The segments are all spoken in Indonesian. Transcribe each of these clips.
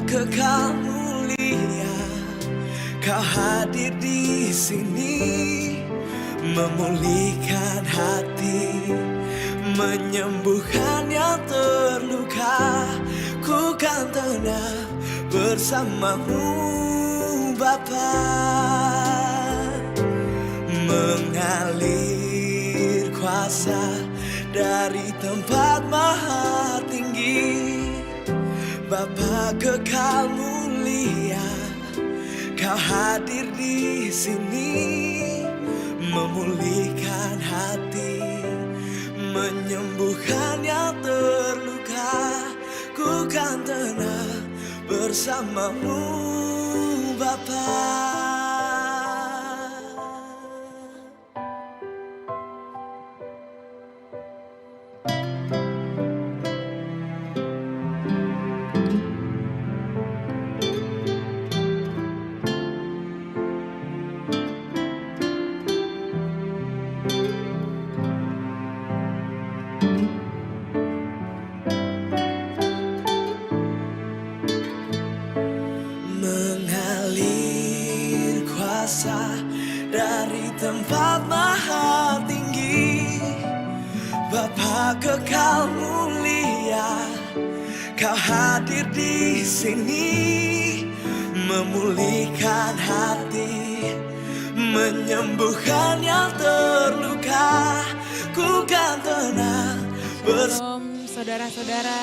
kekal mulia, Kau hadir di sini, memulihkan hati, menyembuhkan yang terluka. Ku kan tenang bersamamu Bapa. Mengalir kuasa dari tempat maha tinggi, Bapa kekal mulia, Kau hadir di sini, memulihkan hati, menyembuhkan yang terluka. Ku kan tenang bersamamu Bapa. Mengalir kuasa dari tempat maha tinggi, Bapa kekal mulia, Kau hadir di sini, memulihkan hati, menyembuhkan yang terluka. Ku kan tenang Shalom saudara-saudara.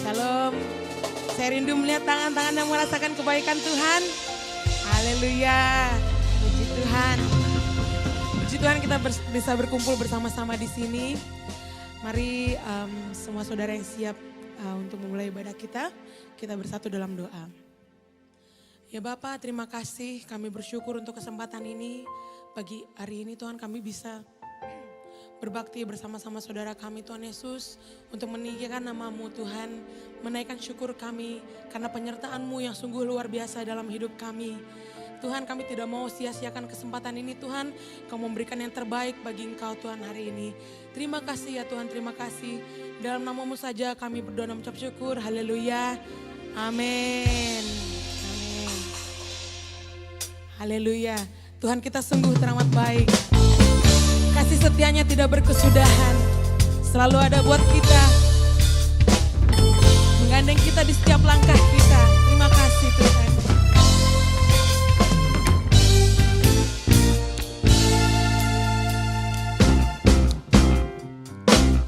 Shalom. Saya rindu melihat tangan-tangan yang merasakan kebaikan Tuhan. Haleluya. Puji Tuhan. Puji Tuhan kita bisa berkumpul bersama-sama di sini. Mari semua saudara yang siap untuk memulai ibadah kita bersatu dalam doa. Ya Bapa, terima kasih, kami bersyukur untuk kesempatan ini. Pagi hari ini Tuhan kami bisa berbakti bersama-sama saudara kami Tuhan Yesus, untuk meninggikan nama-Mu Tuhan, menaikkan syukur kami karena penyertaan-Mu yang sungguh luar biasa dalam hidup kami. Tuhan, kami tidak mau sia-siakan kesempatan ini Tuhan, Kau memberikan yang terbaik bagi Engkau Tuhan hari ini. Terima kasih ya Tuhan, terima kasih. Dalam nama-Mu saja kami berdoa dan mengucap syukur. Haleluya. Amin. Amin. Haleluya. Tuhan kita sungguh teramat baik. Kasih setianya tidak berkesudahan, selalu ada buat kita, menggandeng kita di setiap langkah kita. Terima kasih Tuhan.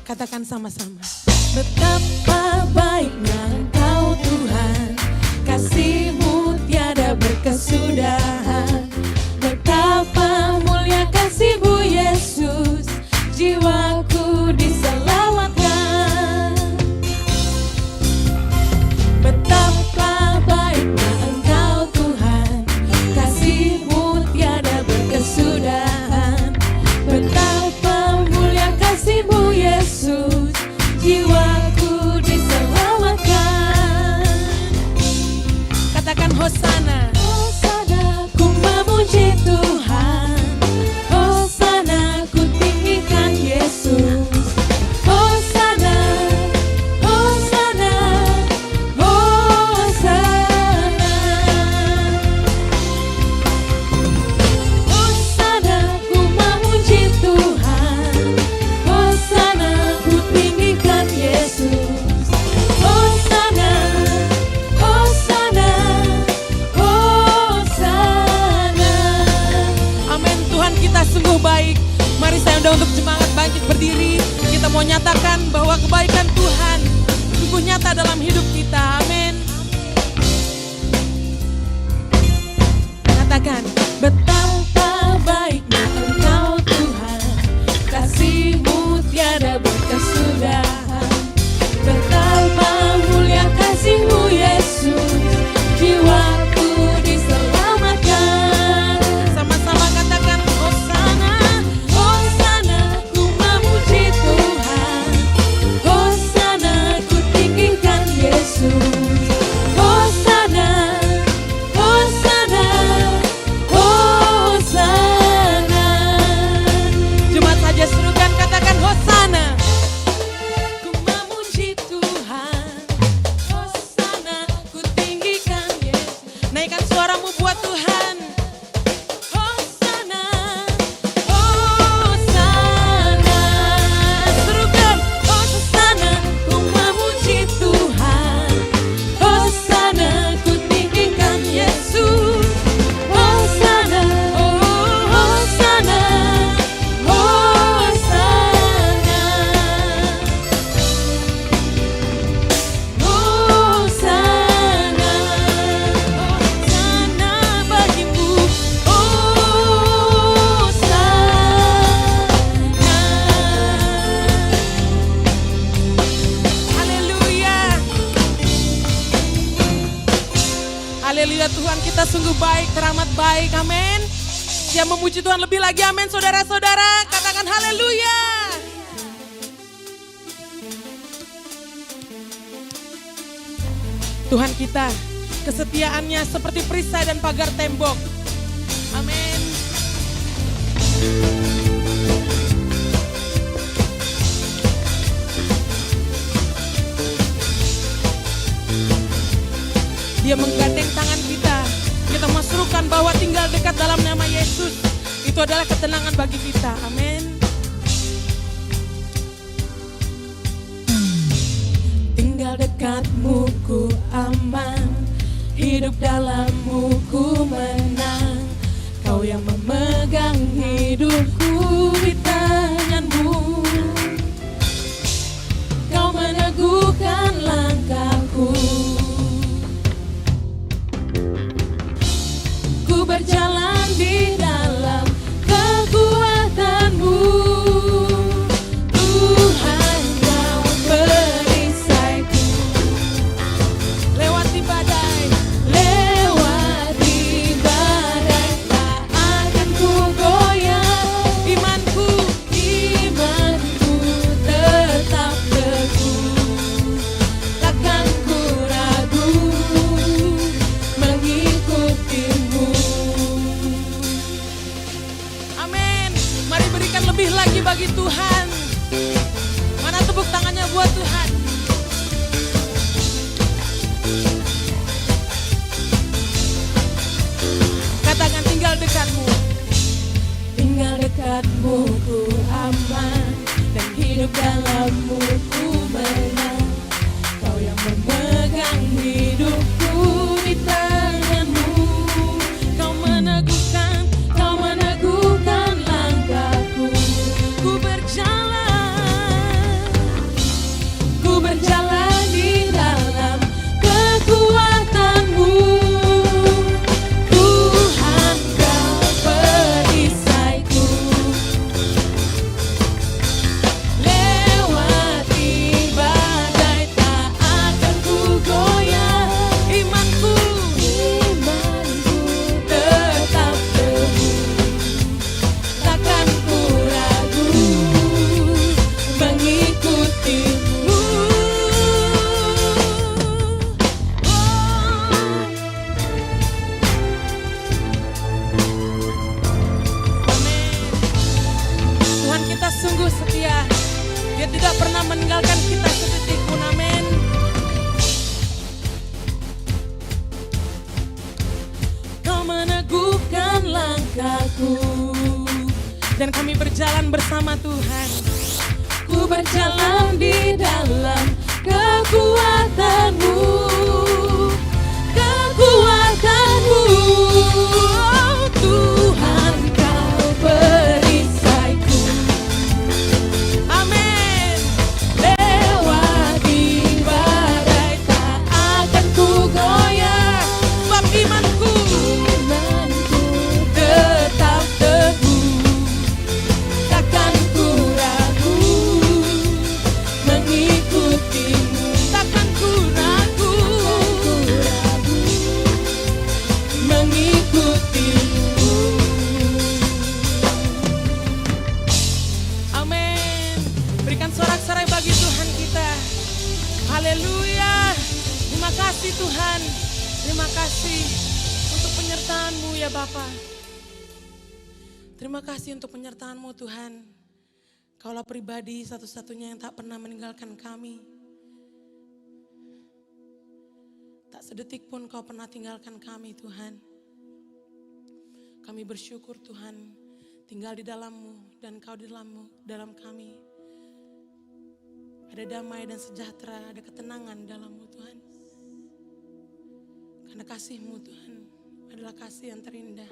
Katakan sama-sama. Betapa baiknya Engkau Tuhan, kasih-Mu tiada berkesudahan. Betapa mulia kasih-Mu Yesus, jiwaku diselamatkan. Betapa baiknya Engkau Tuhan, kasih-Mu tiada berkesudahan. Betapa mulia kasih-Mu Yesus, jiwaku diselamatkan. Katakan Hosana. Hosana, ku memuji Tuhan. Hosana, ku tinggikan Yesus. Hosana, Hosana, Hosana. Hosana, ku memuji Tuhan. Hosana, ku tinggikan Yesus. Hosana, Hosana, Hosana. Amin. Tuhan kita sungguh baik. Mari saya undang untuk semangat bangkit berdiri. Kita mau nyatakan bahwa kebaikan Tuhan sungguh nyata dalam hidup kita. Amin. Katakan, betapa baiknya Engkau Tuhan, kasih-Mu tiada berkesudahan. Betapa mulia kasih-Mu Yesus, jiwaku diselamatkan. Sama-sama katakan Hosana, Hosana, ku memuji Tuhan. Hosana, ku tinggikan Yesus. Haleluya, Tuhan kita sungguh baik, teramat baik, amin. Dia memuji Tuhan lebih lagi, amin. Saudara-saudara, katakan haleluya. Tuhan kita, kesetiaannya seperti perisai dan pagar tembok. Amin. Dia menggandeng tangan kita. Kita masruhkan bahwa tinggal dekat dalam nama Yesus itu adalah ketenangan bagi kita. Amin. Tinggal dekatmu ku aman, hidup dalammu ku menang. Kau yang memegang hidupku di tanganmu. Kau meneguhkan langkahku. Ku berjalan di dalam kekuatan-Mu. Tuhan, Kau perisaiku. Lewati badai tak akan ku goyah. Imanku tetap teguh. Takkan ku ragu mengikutimu. Amin. Mari berikan lebih lagi bagi Tuhan. Mana tepuk tangannya buat Tuhan. Katakan tinggal dekatmu. Tinggal dekatmu ku aman, dan hidup dalammu ku menang. Kau yang memegang hidupku di tanganmu. Kau meneguhkan langkahku. Ku berjalan di dalam kekuatan-Mu. Tuhan, Kau perisaiku. Lewati badai tak akan ku goyah. Imanku tetap teguh. Takkan ku ragu mengikutimu. Tuhan kita sungguh setia. Dia tidak pernah meninggalkan kita sedetik pun. Amin. Kau meneguhkan langkahku, dan kami berjalan bersama Tuhan. Ku berjalan di dalam kekuatan-Mu. Kekuatan-Mu. Oh, Tuhan, Kau perisaiku. Amin. Lewati badai tak akan ku goyah. Sebab imanku tetap teguh. Takkan ku ragu mengikutimu. Takkan ku ragu mengikutimu. Amin. Berikan sorak-sorai bagi Tuhan kita. Haleluya. Terima kasih Tuhan. Terima kasih untuk penyertaan-Mu ya Bapa. Terima kasih untuk penyertaan-Mu Tuhan. Kaulah pribadi satu-satunya yang tak pernah meninggalkan kami. Tak sedetik pun Kau pernah tinggalkan kami Tuhan. Kami bersyukur Tuhan tinggal di dalam-Mu dan Kau di dalam kami. Ada damai dan sejahtera, ada ketenangan dalam-Mu Tuhan. Karena kasih-Mu Tuhan adalah kasih yang terindah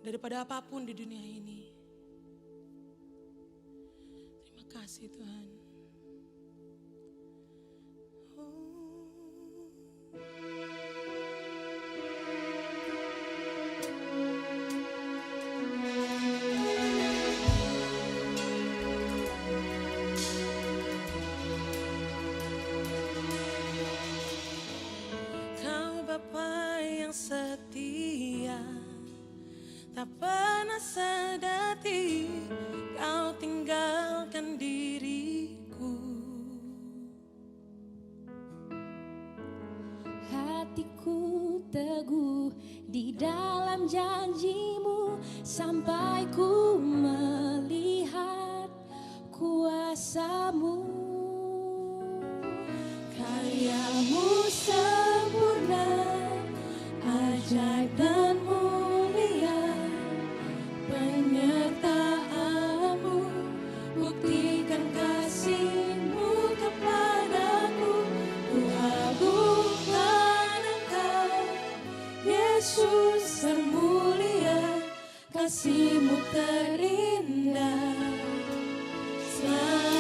daripada apapun di dunia ini. Terima kasih Tuhan. Kau Bapa Tak pernah sedetik kau tinggalkan diriku. Hatiku teguh di dalam janjimu sampai ku melihat kuasamu. Karyamu sempurna, ajaib dan mulia, penyertaanmu buktikan kasihmu kepadaku. Ku agungkan Engkau, Yesus termulia, kasihmu terindah selamanya.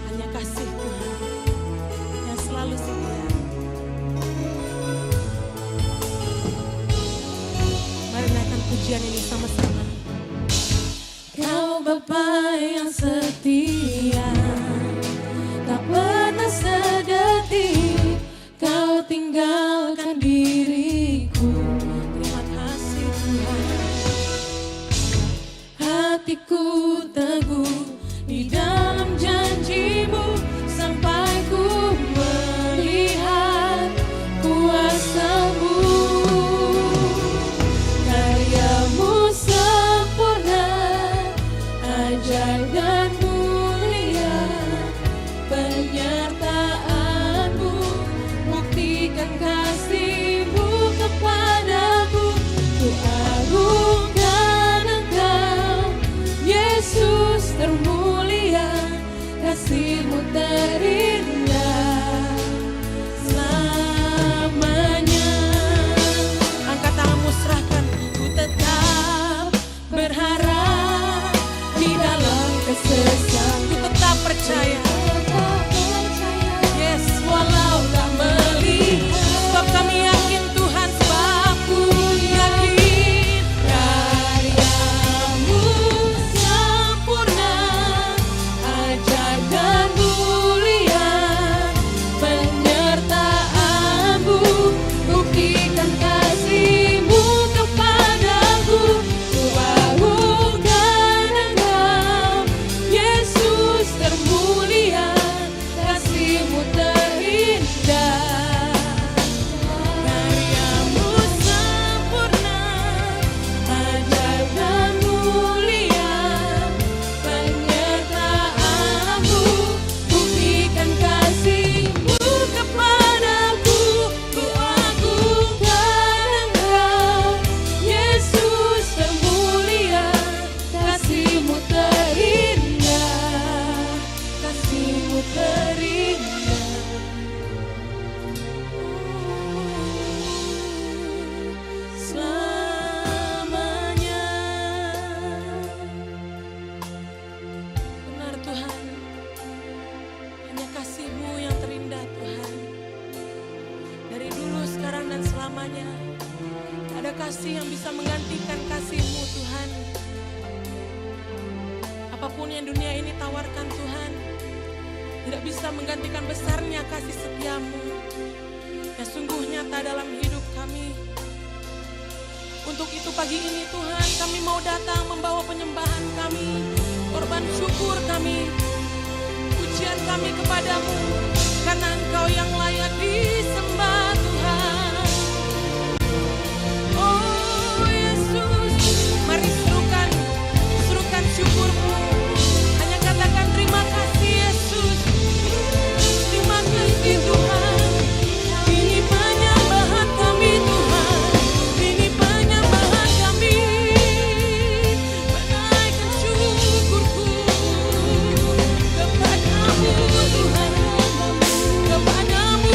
Hanya kasih Tuhan yang selalu setia. Mari naikkan pujian ini sama-sama. Kau Bapa yang setia, tak pernah sedetik kau tinggalkan diriku. Terima kasih Tuhan. Hatiku teguh di dalam janjimu sampai ku melihat kuasamu. Karyamu sempurna, ajaib dan mulia, penyertaanmu buktikan kasihmu kepadaku. Ku agungkan Engkau, Yesus termulia, kasihmu terindah selamanya. Angkat tanganmu, serahkan. Ku tetap berharap di dalam kesesakan. Ku tetap percaya. Yes, walau tak melihat. Sebab kami yakin Tuhan, sebab ku yakin Karyamu sempurna, ajaib dan mulia, penyertaanmu buktikan kasihmu kepadaku. Ku agungkan Engkau, Yesus termulia, kasihmu terindah. Karyamu sempurna, ajaib dan mulia, penyertaanmu buktikan kasihmu kepadaku. Ku agungkan Engkau, Yesus termulia, kasihmu terindah, kasihmu terindah selamanya. benar Tuhan. Hanya kasih-Mu yang terindah Tuhan. Dari dulu, sekarang, dan selamanya. Tak ada kasih yang bisa menggantikan kasih-Mu Tuhan. Apapun yang dunia ini tawarkan Tuhan, tidak bisa menggantikan besarnya kasih setia-Mu yang sungguh nyata dalam hidup kami. Untuk itu pagi ini Tuhan, kami mau datang membawa penyembahan kami, korban syukur kami, pujian kami kepadamu, karena Engkau yang layak disembah Tuhan. Oh Yesus, mari serukan syukur-Mu. Hanya katakan terima kasih Yesus, terima kasih Tuhan. Ini penyembahan kami Tuhan, ini penyembahan kami. Menaikkan syukurku kepadamu Tuhan, kepadamu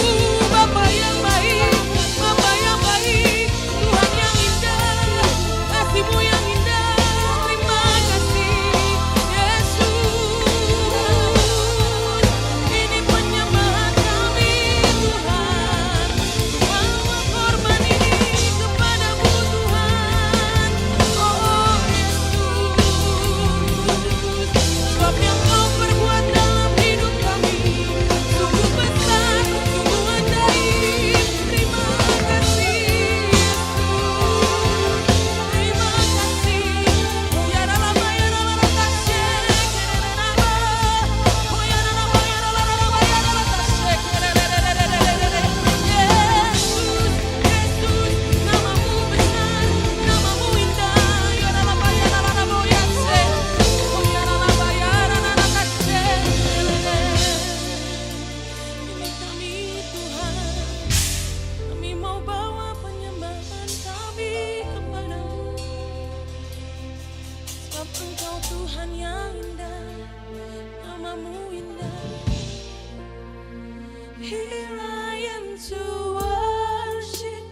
Here I am to worship.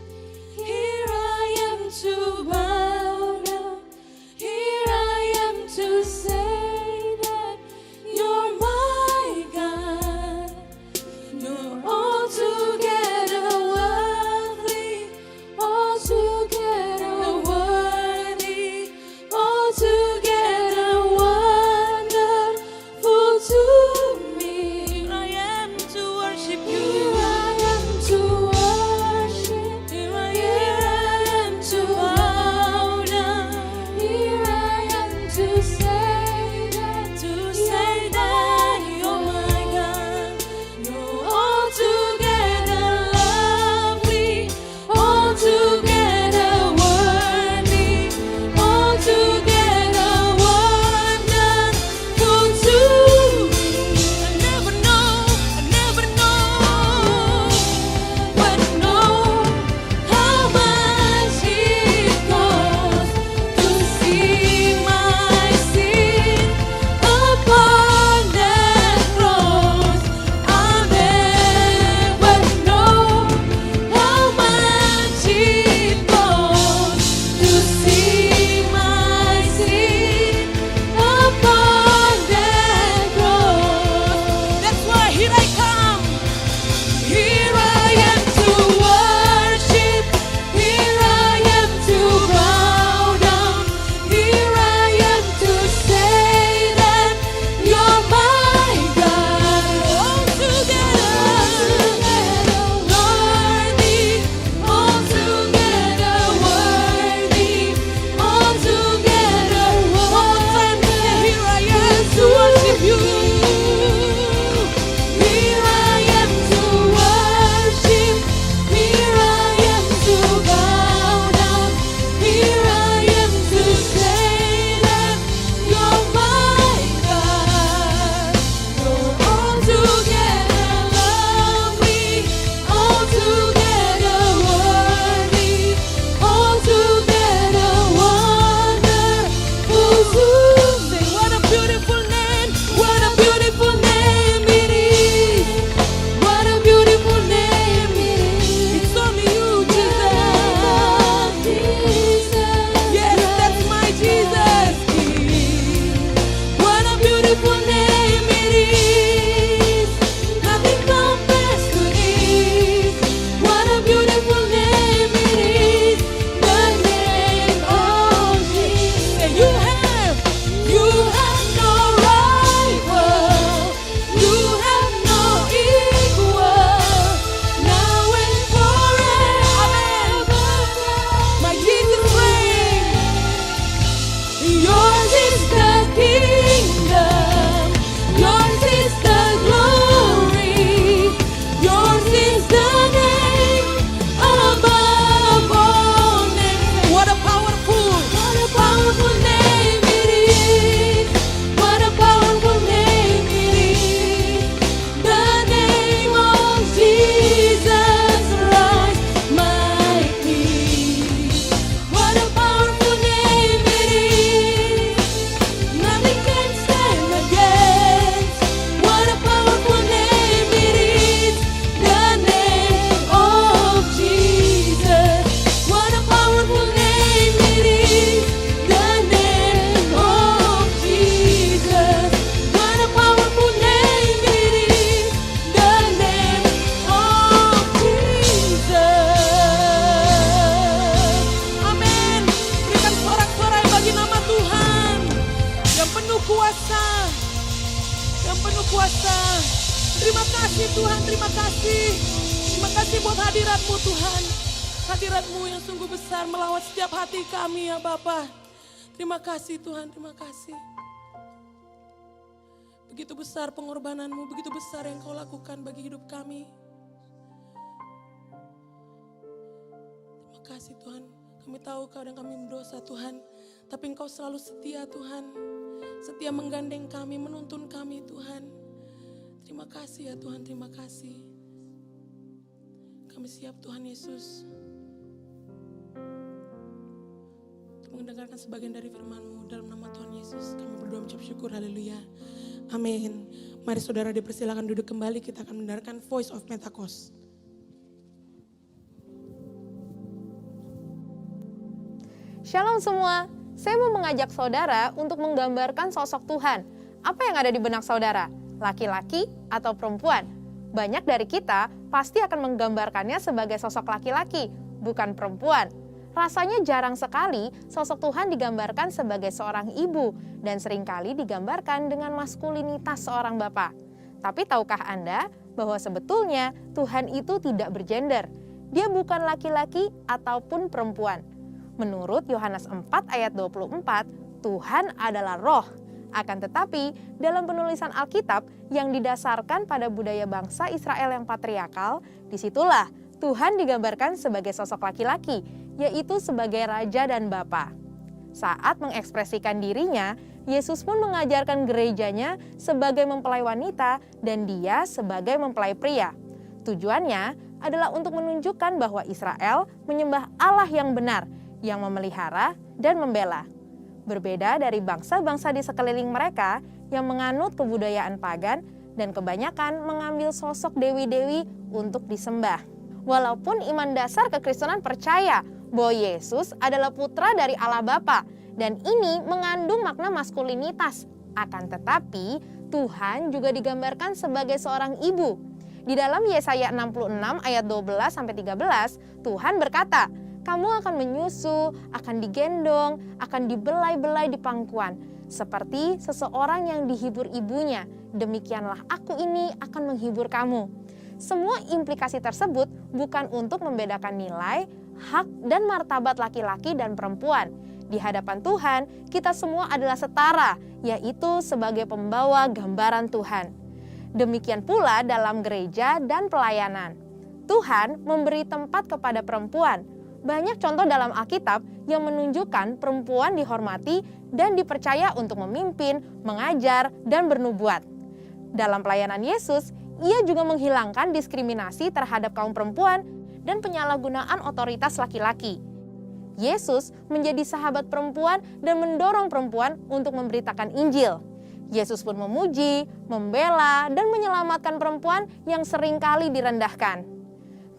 Here I am to bow down. Here I am to say that you're my God. You're altogether worthy, altogether worthy, altogether wonderful to me. Here I am to worship you. Here I am to worship. Here I am to bow down. Here I am to say that you're my God. You're altogether lovely, altogether worthy, altogether wonderful to me. I never know how much it costs to see my sin upon that cross. I'll never know how much it costs to see my sin upon that cross. That's why here I come. Here I am to worship. Here I am to bow down. Here I am to say that you're my God. Altogether worthy, altogether worthy, altogether wonderful. Here I am to worship you. Here I am to worship. Here I am to bow down. Here I am to say that you're my God. You're altogether lovely, altogether worthy, altogether wonderful to me. What a beautiful name! What a beautiful name it is! What a beautiful name it is! It's only you, Jesus. Yes, that's my Jesus. What a beautiful name it is! Nothing compares to this. What a beautiful name it is! The name of Jesus. You have no rival. You have no equal. Now and forever. My Jesus reigns. Yours is the kingdom. Yours is the glory. Yours is the name above all names. What a powerful name it is. What a powerful name it is. The name of Jesus Christ, my King. What a powerful name it is. Nothing can stand against. What a powerful name it is. The name of Jesus. What a powerful name it is. The name of Jesus. What a powerful name it is. The name of Jesus. Amin. Berikan sorak-sorai bagi nama Tuhan yang penuh kuasa. Yang penuh kuasa. Terima kasih Tuhan, terima kasih. Terima kasih buat hadirat-Mu Tuhan. Hadirat-Mu yang sungguh besar melawat setiap hati kami ya Bapa. Terima kasih Tuhan, terima kasih. Begitu besar pengorbanan-Mu, begitu besar yang Kau lakukan bagi hidup kami. Terima kasih Tuhan. Kami tahu kadang kami berdosa Tuhan, tapi Engkau selalu setia Tuhan. Setia menggandeng kami, menuntun kami Tuhan. Terima kasih ya Tuhan, terima kasih. Kami siap Tuhan Yesus untuk mendengarkan sebagian dari firman-Mu dalam nama Tuhan Yesus. Kami berdoa mengucap syukur, haleluya. Amin. Mari saudara dipersilakan duduk kembali, kita akan mendengarkan Voice of Pentecost. Shalom semua, saya mau mengajak saudara untuk menggambarkan sosok Tuhan. Apa yang ada di benak saudara? Laki-laki atau perempuan? Banyak dari kita pasti akan menggambarkannya sebagai sosok laki-laki, bukan perempuan. Rasanya jarang sekali sosok Tuhan digambarkan sebagai seorang ibu dan seringkali digambarkan dengan maskulinitas seorang bapak. Tapi tahukah Anda bahwa sebetulnya Tuhan itu tidak bergender? Dia bukan laki-laki ataupun perempuan. Menurut Yohanes 4 ayat 24, Tuhan adalah roh. Akan tetapi, dalam penulisan Alkitab yang didasarkan pada budaya bangsa Israel yang patriarkal, disitulah Tuhan digambarkan sebagai sosok laki-laki, yaitu sebagai raja dan bapa. Saat mengekspresikan dirinya, Yesus pun mengajarkan gerejanya sebagai mempelai wanita dan dia sebagai mempelai pria. Tujuannya adalah untuk menunjukkan bahwa Israel menyembah Allah yang benar, yang memelihara dan membela. Berbeda dari bangsa-bangsa di sekeliling mereka yang menganut kebudayaan pagan dan kebanyakan mengambil sosok dewi-dewi untuk disembah. Walaupun iman dasar kekristenan percaya bahwa Yesus adalah putra dari Allah Bapa dan ini mengandung makna maskulinitas. Akan tetapi, Tuhan juga digambarkan sebagai seorang ibu. Di dalam Yesaya 66 ayat 12-13, Tuhan berkata, "Kamu akan menyusu, akan digendong, akan dibelai-belai di pangkuan, seperti seseorang yang dihibur ibunya. Demikianlah aku ini akan menghibur kamu." Semua implikasi tersebut bukan untuk membedakan nilai, hak, dan martabat laki-laki dan perempuan. Di hadapan Tuhan, kita semua adalah setara, yaitu sebagai pembawa gambaran Tuhan. Demikian pula dalam gereja dan pelayanan. Tuhan memberi tempat kepada perempuan. Banyak contoh dalam Alkitab yang menunjukkan perempuan dihormati dan dipercaya untuk memimpin, mengajar, dan bernubuat. Dalam pelayanan Yesus, ia juga menghilangkan diskriminasi terhadap kaum perempuan dan penyalahgunaan otoritas laki-laki. Yesus menjadi sahabat perempuan dan mendorong perempuan untuk memberitakan Injil. Yesus pun memuji, membela, dan menyelamatkan perempuan yang seringkali direndahkan.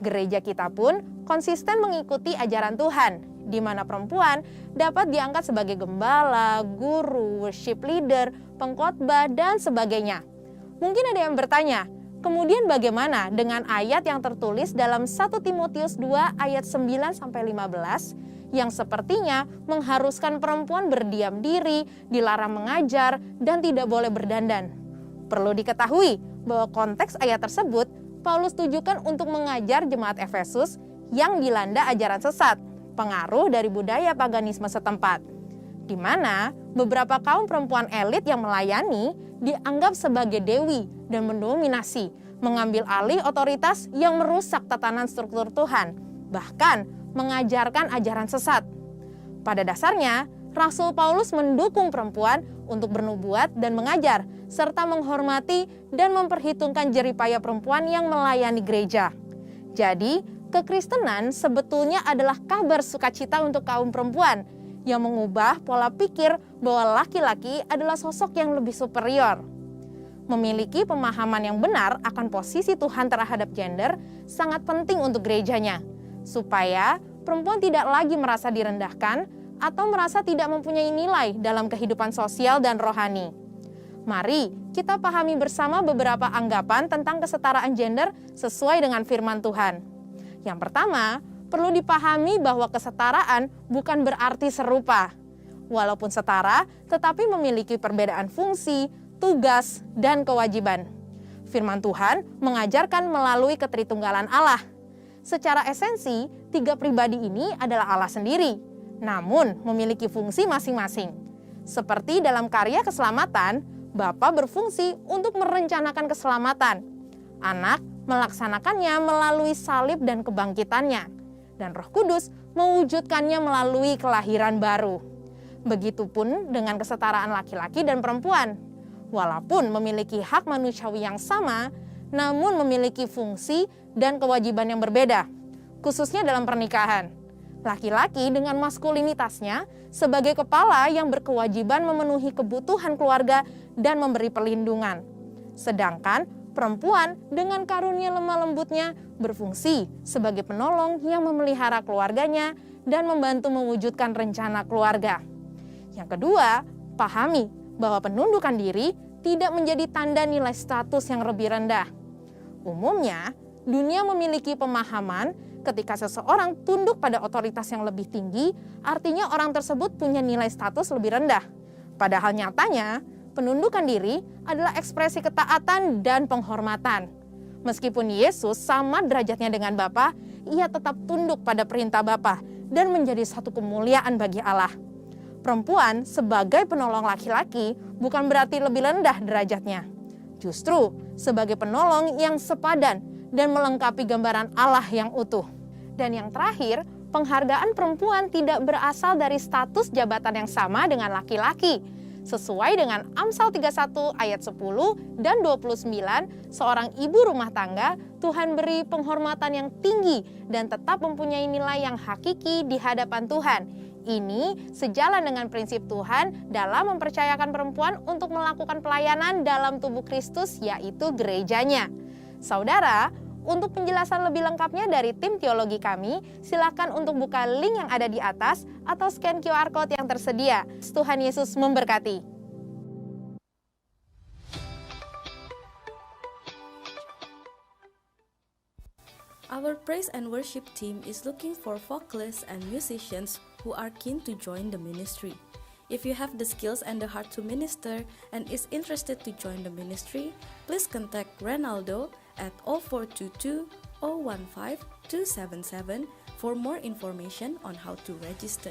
Gereja kita pun konsisten mengikuti ajaran Tuhan, di mana perempuan dapat diangkat sebagai gembala, guru, worship leader, pengkhotbah, dan sebagainya. Mungkin ada yang bertanya, kemudian bagaimana dengan ayat yang tertulis dalam 1 Timotius 2 ayat 9-15 yang sepertinya mengharuskan perempuan berdiam diri, dilarang mengajar, dan tidak boleh berdandan. Perlu diketahui bahwa konteks ayat tersebut Paulus tujukan untuk mengajar jemaat Efesus yang dilanda ajaran sesat, pengaruh dari budaya paganisme setempat, di mana beberapa kaum perempuan elit yang melayani dianggap sebagai dewi dan mendominasi, mengambil alih otoritas yang merusak tatanan struktur Tuhan, bahkan mengajarkan ajaran sesat. Pada dasarnya, Rasul Paulus mendukung perempuan untuk bernubuat dan mengajar, serta menghormati dan memperhitungkan jeripaya perempuan yang melayani gereja. Jadi, kekristenan sebetulnya adalah kabar sukacita untuk kaum perempuan yang mengubah pola pikir bahwa laki-laki adalah sosok yang lebih superior. Memiliki pemahaman yang benar akan posisi Tuhan terhadap gender sangat penting untuk gerejanya, supaya perempuan tidak lagi merasa direndahkan atau merasa tidak mempunyai nilai dalam kehidupan sosial dan rohani. Mari kita pahami bersama beberapa anggapan tentang kesetaraan gender sesuai dengan firman Tuhan. Yang pertama, perlu dipahami bahwa kesetaraan bukan berarti serupa. Walaupun setara, tetapi memiliki perbedaan fungsi, tugas, dan kewajiban. Firman Tuhan mengajarkan melalui ketritunggalan Allah. Secara esensi, tiga pribadi ini adalah Allah sendiri, namun memiliki fungsi masing-masing. Seperti dalam karya keselamatan, Bapa berfungsi untuk merencanakan keselamatan. Anak melaksanakannya melalui salib dan kebangkitannya. Dan Roh Kudus mewujudkannya melalui kelahiran baru. Begitupun dengan kesetaraan laki-laki dan perempuan. Walaupun memiliki hak manusiawi yang sama, namun memiliki fungsi dan kewajiban yang berbeda, khususnya dalam pernikahan. Laki-laki dengan maskulinitasnya sebagai kepala yang berkewajiban memenuhi kebutuhan keluarga dan memberi perlindungan. Sedangkan perempuan dengan karunia lemah lembutnya berfungsi sebagai penolong yang memelihara keluarganya dan membantu mewujudkan rencana keluarga. Yang kedua, pahami bahwa penundukan diri tidak menjadi tanda nilai status yang lebih rendah. Umumnya, dunia memiliki pemahaman ketika seseorang tunduk pada otoritas yang lebih tinggi, artinya orang tersebut punya nilai status lebih rendah. Padahal nyatanya, penundukan diri adalah ekspresi ketaatan dan penghormatan. Meskipun Yesus sama derajatnya dengan Bapa, ia tetap tunduk pada perintah Bapa dan menjadi satu kemuliaan bagi Allah. Perempuan sebagai penolong laki-laki bukan berarti lebih rendah derajatnya. Justru sebagai penolong yang sepadan dan melengkapi gambaran Allah yang utuh. Dan yang terakhir, penghargaan perempuan tidak berasal dari status jabatan yang sama dengan laki-laki. Sesuai dengan Amsal 31 ayat 10 dan 29, seorang ibu rumah tangga Tuhan beri penghormatan yang tinggi dan tetap mempunyai nilai yang hakiki di hadapan Tuhan. Ini sejalan dengan prinsip Tuhan dalam mempercayakan perempuan untuk melakukan pelayanan dalam tubuh Kristus, yaitu gerejanya. Saudara, untuk penjelasan lebih lengkapnya dari tim teologi kami, silakan untuk buka link yang ada di atas atau scan QR Code yang tersedia. Tuhan Yesus memberkati. Our praise and worship team is looking for vocalists and musicians who are keen to join the ministry. If you have the skills and the heart to minister and is interested to join the ministry, please contact Renaldo at 0422 015 277 for more information on how to register.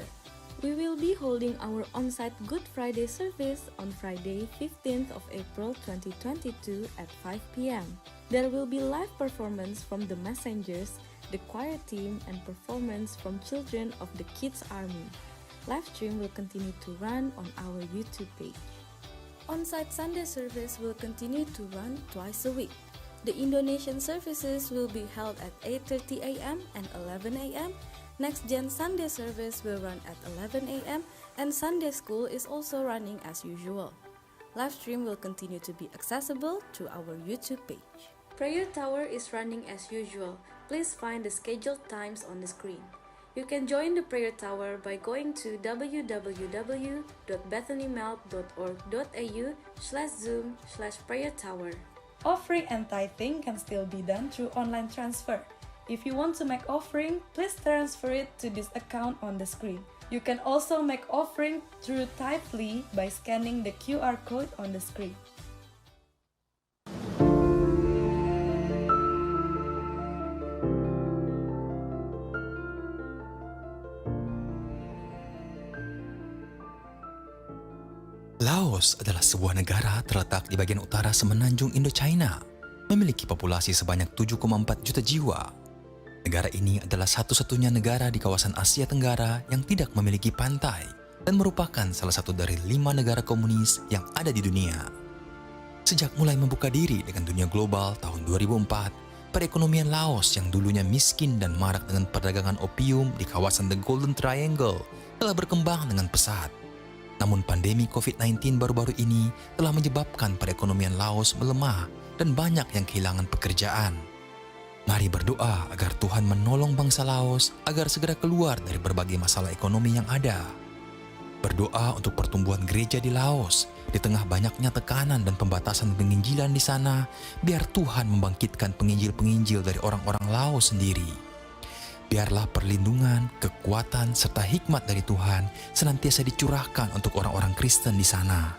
We will be holding our on-site Good Friday service on Friday, 15th of April 2022 at 5 p.m. There will be live performance from the Messengers, the choir team, and performance from children of the Kids Army. Live stream will continue to run on our YouTube page. On-site Sunday service will continue to run twice a week. The Indonesian services will be held at 8:30 a.m. and 11 a.m. Next Gen Sunday service will run at 11 a.m. and Sunday school is also running as usual. Live stream will continue to be accessible through our YouTube page. Prayer Tower is running as usual. Please find the scheduled times on the screen. You can join the Prayer Tower by going to www.bethanymelt.org.au/zoom/prayer-tower. Offering and tithing can still be done through online transfer. If you want to make offering, please transfer it to this account on the screen. You can also make offering through Tithely by scanning the QR code on the screen. Laos adalah sebuah negara terletak di bagian utara semenanjung Indochina, memiliki populasi sebanyak 7,4 juta jiwa. Negara ini adalah satu-satunya negara di kawasan Asia Tenggara yang tidak memiliki pantai dan merupakan salah satu dari 5 negara komunis yang ada di dunia. Sejak mulai membuka diri dengan dunia global tahun 2004, perekonomian Laos yang dulunya miskin dan marak dengan perdagangan opium di kawasan The Golden Triangle telah berkembang dengan pesat. Namun pandemi COVID-19 baru-baru ini telah menyebabkan perekonomian Laos melemah dan banyak yang kehilangan pekerjaan. Mari berdoa agar Tuhan menolong bangsa Laos agar segera keluar dari berbagai masalah ekonomi yang ada. Berdoa untuk pertumbuhan gereja di Laos di tengah banyaknya tekanan dan pembatasan penginjilan di sana, biar Tuhan membangkitkan penginjil-penginjil dari orang-orang Laos sendiri. Biarlah perlindungan, kekuatan, serta hikmat dari Tuhan senantiasa dicurahkan untuk orang-orang Kristen di sana.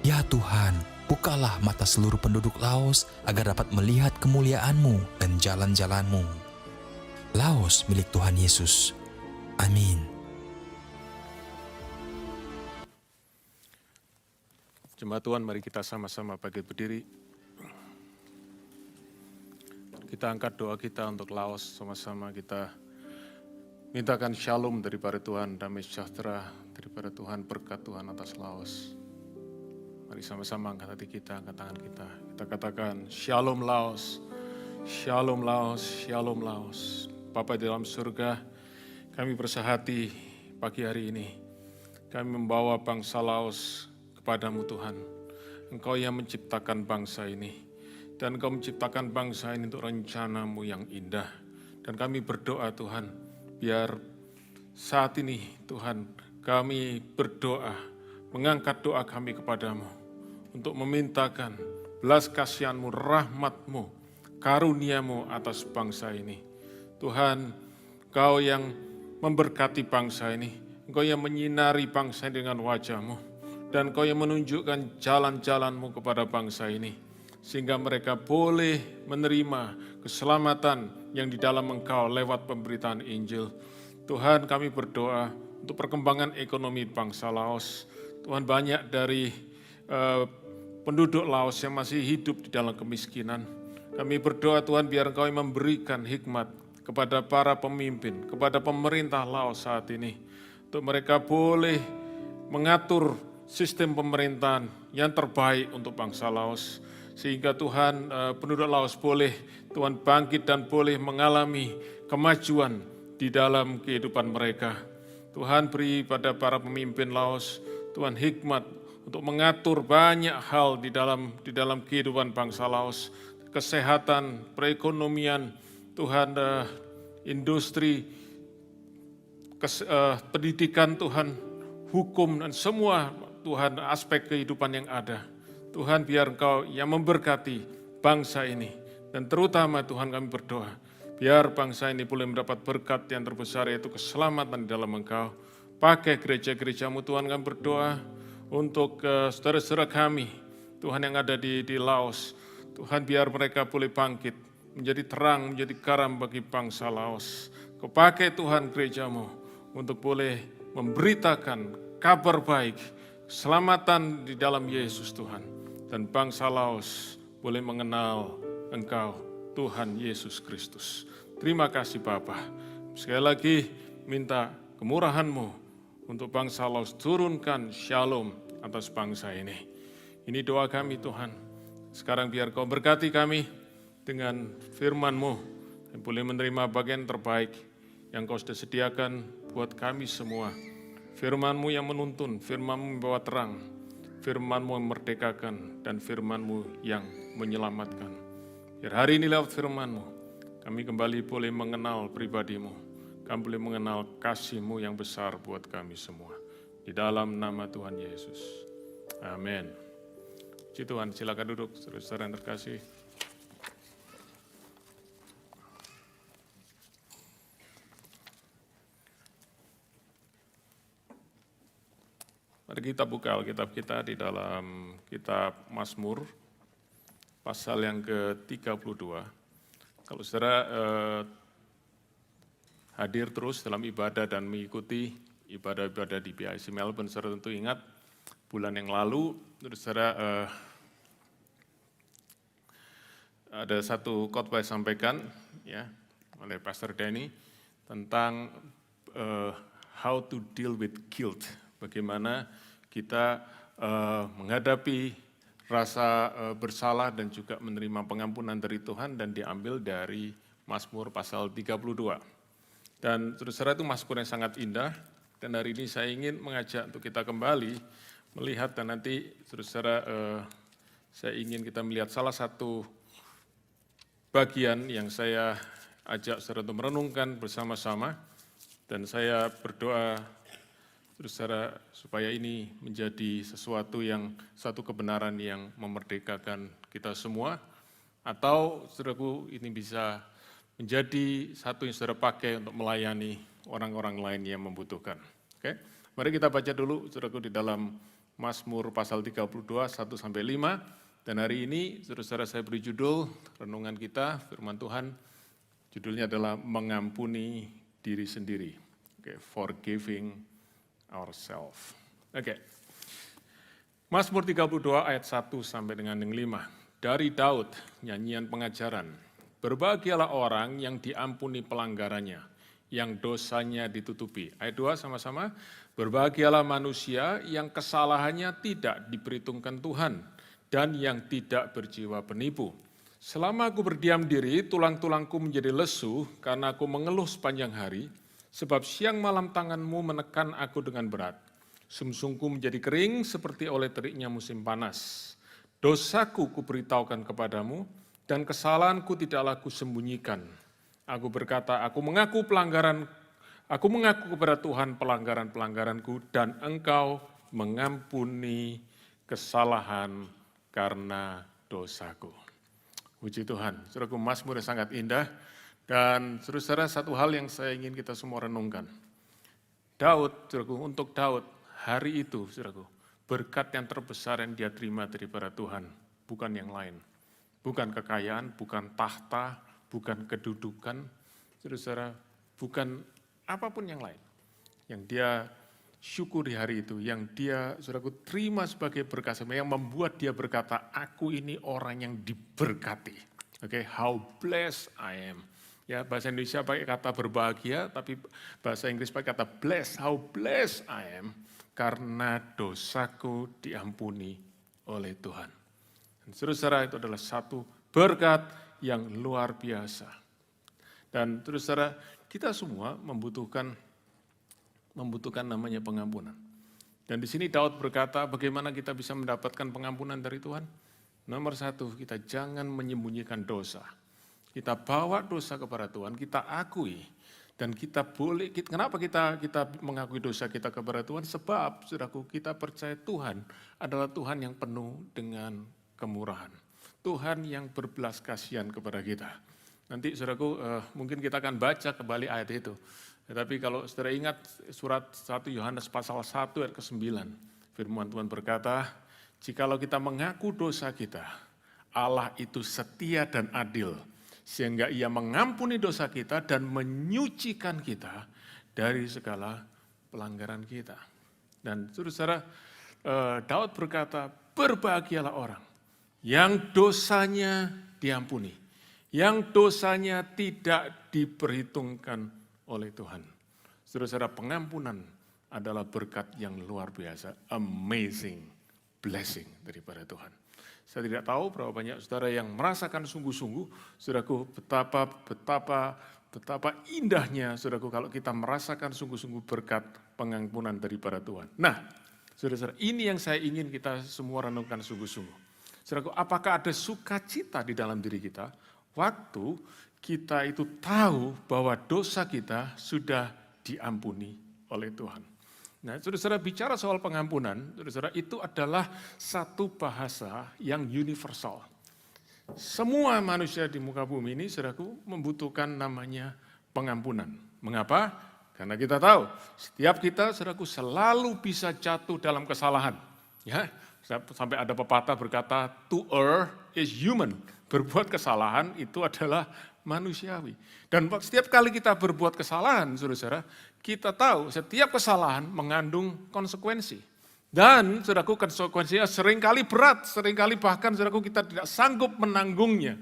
Ya Tuhan, bukalah mata seluruh penduduk Laos agar dapat melihat kemuliaan-Mu dan jalan-jalan-Mu. Laos milik Tuhan Yesus. Amin. Jemaat Tuhan, mari kita sama-sama bangkit berdiri. Kita angkat doa kita untuk Laos, sama-sama kita mintakan shalom daripada Tuhan, damai sejahtera daripada Tuhan, berkat Tuhan atas Laos. Mari sama-sama angkat hati kita, angkat tangan kita. Kita katakan, shalom Laos, shalom Laos, shalom Laos. Bapa di dalam surga, kami bersahati pagi hari ini. Kami membawa bangsa Laos kepadamu Tuhan. Engkau yang menciptakan bangsa ini. Dan Engkau menciptakan bangsa ini untuk rencana-Mu yang indah. Dan kami berdoa Tuhan, biar saat ini Tuhan kami berdoa, mengangkat doa kami kepadamu untuk memintakan belas kasihan-Mu, rahmat-Mu, karunia-Mu atas bangsa ini. Tuhan, Engkau yang memberkati bangsa ini, Engkau yang menyinari bangsa ini dengan wajah-Mu, dan Engkau yang menunjukkan jalan-jalan-Mu kepada bangsa ini, sehingga mereka boleh menerima keselamatan yang di dalam Engkau lewat pemberitaan Injil. Tuhan, kami berdoa untuk perkembangan ekonomi bangsa Laos. Tuhan, banyak dari penduduk Laos yang masih hidup di dalam kemiskinan. Kami berdoa Tuhan, biar Engkau yang memberikan hikmat kepada para pemimpin, kepada pemerintah Laos saat ini, untuk mereka boleh mengatur sistem pemerintahan yang terbaik untuk bangsa Laos, sehingga Tuhan penduduk Laos boleh Tuhan bangkit dan boleh mengalami kemajuan di dalam kehidupan mereka. Tuhan, beri pada para pemimpin Laos Tuhan hikmat untuk mengatur banyak hal di dalam kehidupan bangsa Laos, kesehatan, perekonomian, Tuhan, industri, pendidikan Tuhan, hukum, dan semua Tuhan aspek kehidupan yang ada. Tuhan, biar Engkau yang memberkati bangsa ini. Dan terutama Tuhan, kami berdoa, biar bangsa ini boleh mendapat berkat yang terbesar, yaitu keselamatan di dalam Engkau. Pakai gereja-gereja-Mu Tuhan, kami berdoa untuk saudara-saudara kami, Tuhan yang ada di Laos. Tuhan, biar mereka boleh bangkit, menjadi terang, menjadi garam bagi bangsa Laos. Kau pakai Tuhan gereja-Mu untuk boleh memberitakan kabar baik, keselamatan di dalam Yesus Tuhan. Dan bangsa Laos boleh mengenal Engkau, Tuhan Yesus Kristus. Terima kasih Bapa. Sekali lagi minta kemurahan-Mu untuk bangsa Laos, turunkan shalom atas bangsa ini. Ini doa kami Tuhan. Sekarang biar Kau berkati kami dengan firman-Mu, dan boleh menerima bagian terbaik yang Kau sudah sediakan buat kami semua. Firman-Mu yang menuntun, firman-Mu membawa terang, firman-Mu yang memerdekakan, dan firman-Mu yang menyelamatkan. Biar hari ini lewat firman-Mu, kami kembali boleh mengenal pribadi-Mu, kami boleh mengenal kasih-Mu yang besar buat kami semua. Di dalam nama Tuhan Yesus. Amin. Puji Tuhan, silakan duduk, saudara-saudara yang terkasih. Mari kita buka Alkitab kita di dalam kitab Mazmur, pasal yang ke-32. Kalau saudara hadir terus dalam ibadah dan mengikuti ibadah-ibadah di BIC Melbourne, saudara tentu ingat bulan yang lalu, saudara ada satu khotbah sampaikan ya oleh Pastor Danny tentang how to deal with guilt, bagaimana kita menghadapi rasa bersalah dan juga menerima pengampunan dari Tuhan, dan diambil dari Mazmur pasal 32. Dan saudara itu Mazmur yang sangat indah, dan hari ini saya ingin mengajak untuk kita kembali melihat, dan nanti saudara saya ingin kita melihat salah satu bagian yang saya ajak saudara untuk merenungkan bersama-sama, dan saya berdoa saudara supaya ini menjadi satu kebenaran yang memerdekakan kita semua, atau saudaraku ini bisa menjadi satu yang saudara pakai untuk melayani orang-orang lain yang membutuhkan. Oke, mari kita baca dulu saudaraku di dalam Mazmur pasal 32, 1-5. Dan hari ini, saudara-saudara, saya beri judul renungan kita, firman Tuhan, judulnya adalah mengampuni diri sendiri. Oke, forgiving ourselves. Oke, Mazmur 32 ayat 1 sampai dengan yang 5. Dari Daud, nyanyian pengajaran. Berbahagialah orang yang diampuni pelanggarannya, yang dosanya ditutupi. Ayat 2 sama-sama. Berbahagialah manusia yang kesalahannya tidak diperhitungkan Tuhan, dan yang tidak berjiwa penipu. Selama aku berdiam diri, tulang-tulangku menjadi lesu karena aku mengeluh sepanjang hari, sebab siang malam tanganmu menekan aku dengan berat. Sumsumku menjadi kering seperti oleh teriknya musim panas. Dosaku kuberitahukan kepadamu, dan kesalahanku tidaklah kusembunyikan. Aku berkata, aku mengaku kepada Tuhan pelanggaran-pelanggaranku, dan Engkau mengampuni kesalahan karena dosaku. Puji Tuhan, saudaraku, Mazmur sangat indah, dan saudara, satu hal yang saya ingin kita semua renungkan. Daud, saudaraku, untuk Daud, hari itu, saudaraku, berkat yang terbesar yang dia terima daripada Tuhan, bukan yang lain. Bukan kekayaan, bukan tahta, bukan kedudukan, saudara, bukan apapun yang lain. Yang dia syukuri hari itu, yang dia, saudaraku, terima sebagai berkat, yang membuat dia berkata, aku ini orang yang diberkati. Oke, how blessed I am. Ya, bahasa Indonesia pakai kata berbahagia, tapi bahasa Inggris pakai kata blessed, how blessed I am. Karena dosaku diampuni oleh Tuhan. Dan saudara, itu adalah satu berkat yang luar biasa. Dan saudara, kita semua membutuhkan namanya pengampunan. Dan di sini Daud berkata, bagaimana kita bisa mendapatkan pengampunan dari Tuhan? Nomor satu, kita jangan menyembunyikan dosa. Kita bawa dosa kepada Tuhan, kita akui. Dan kita boleh, kenapa kita mengakui dosa kita kepada Tuhan? Sebab, saudaraku, kita percaya Tuhan adalah Tuhan yang penuh dengan kemurahan. Tuhan yang berbelas kasihan kepada kita. Nanti, saudaraku, mungkin kita akan baca kembali ayat itu. Tetapi kalau saudara ingat surat 1 Yohanes pasal 1 ayat ke-9, firman Tuhan berkata, jikalau kita mengaku dosa kita, Allah itu setia dan adil, sehingga ia mengampuni dosa kita dan menyucikan kita dari segala pelanggaran kita. Dan saudara, Daud berkata, berbahagialah orang yang dosanya diampuni, yang dosanya tidak diperhitungkan oleh Tuhan. Saudara, pengampunan adalah berkat yang luar biasa, amazing blessing daripada Tuhan. Saya tidak tahu berapa banyak saudara yang merasakan sungguh-sungguh, saudaraku, betapa indahnya, saudaraku, kalau kita merasakan sungguh-sungguh berkat pengampunan daripada Tuhan. Nah, saudara-saudara, ini yang saya ingin kita semua renungkan sungguh-sungguh. Saudaraku, apakah ada sukacita di dalam diri kita waktu kita itu tahu bahwa dosa kita sudah diampuni oleh Tuhan? Nah, saudara-saudara, bicara soal pengampunan, saudara-saudara, itu adalah satu bahasa yang universal. Semua manusia di muka bumi ini, saudaraku, membutuhkan namanya pengampunan. Mengapa? Karena kita tahu, setiap kita, saudaraku, selalu bisa jatuh dalam kesalahan. Ya, sampai ada pepatah berkata, to err is human. Berbuat kesalahan itu adalah manusiawi. Dan setiap kali kita berbuat kesalahan, saudara-saudara, kita tahu setiap kesalahan mengandung konsekuensi. Dan, saudaraku, konsekuensinya seringkali berat, seringkali bahkan, saudaraku, kita tidak sanggup menanggungnya.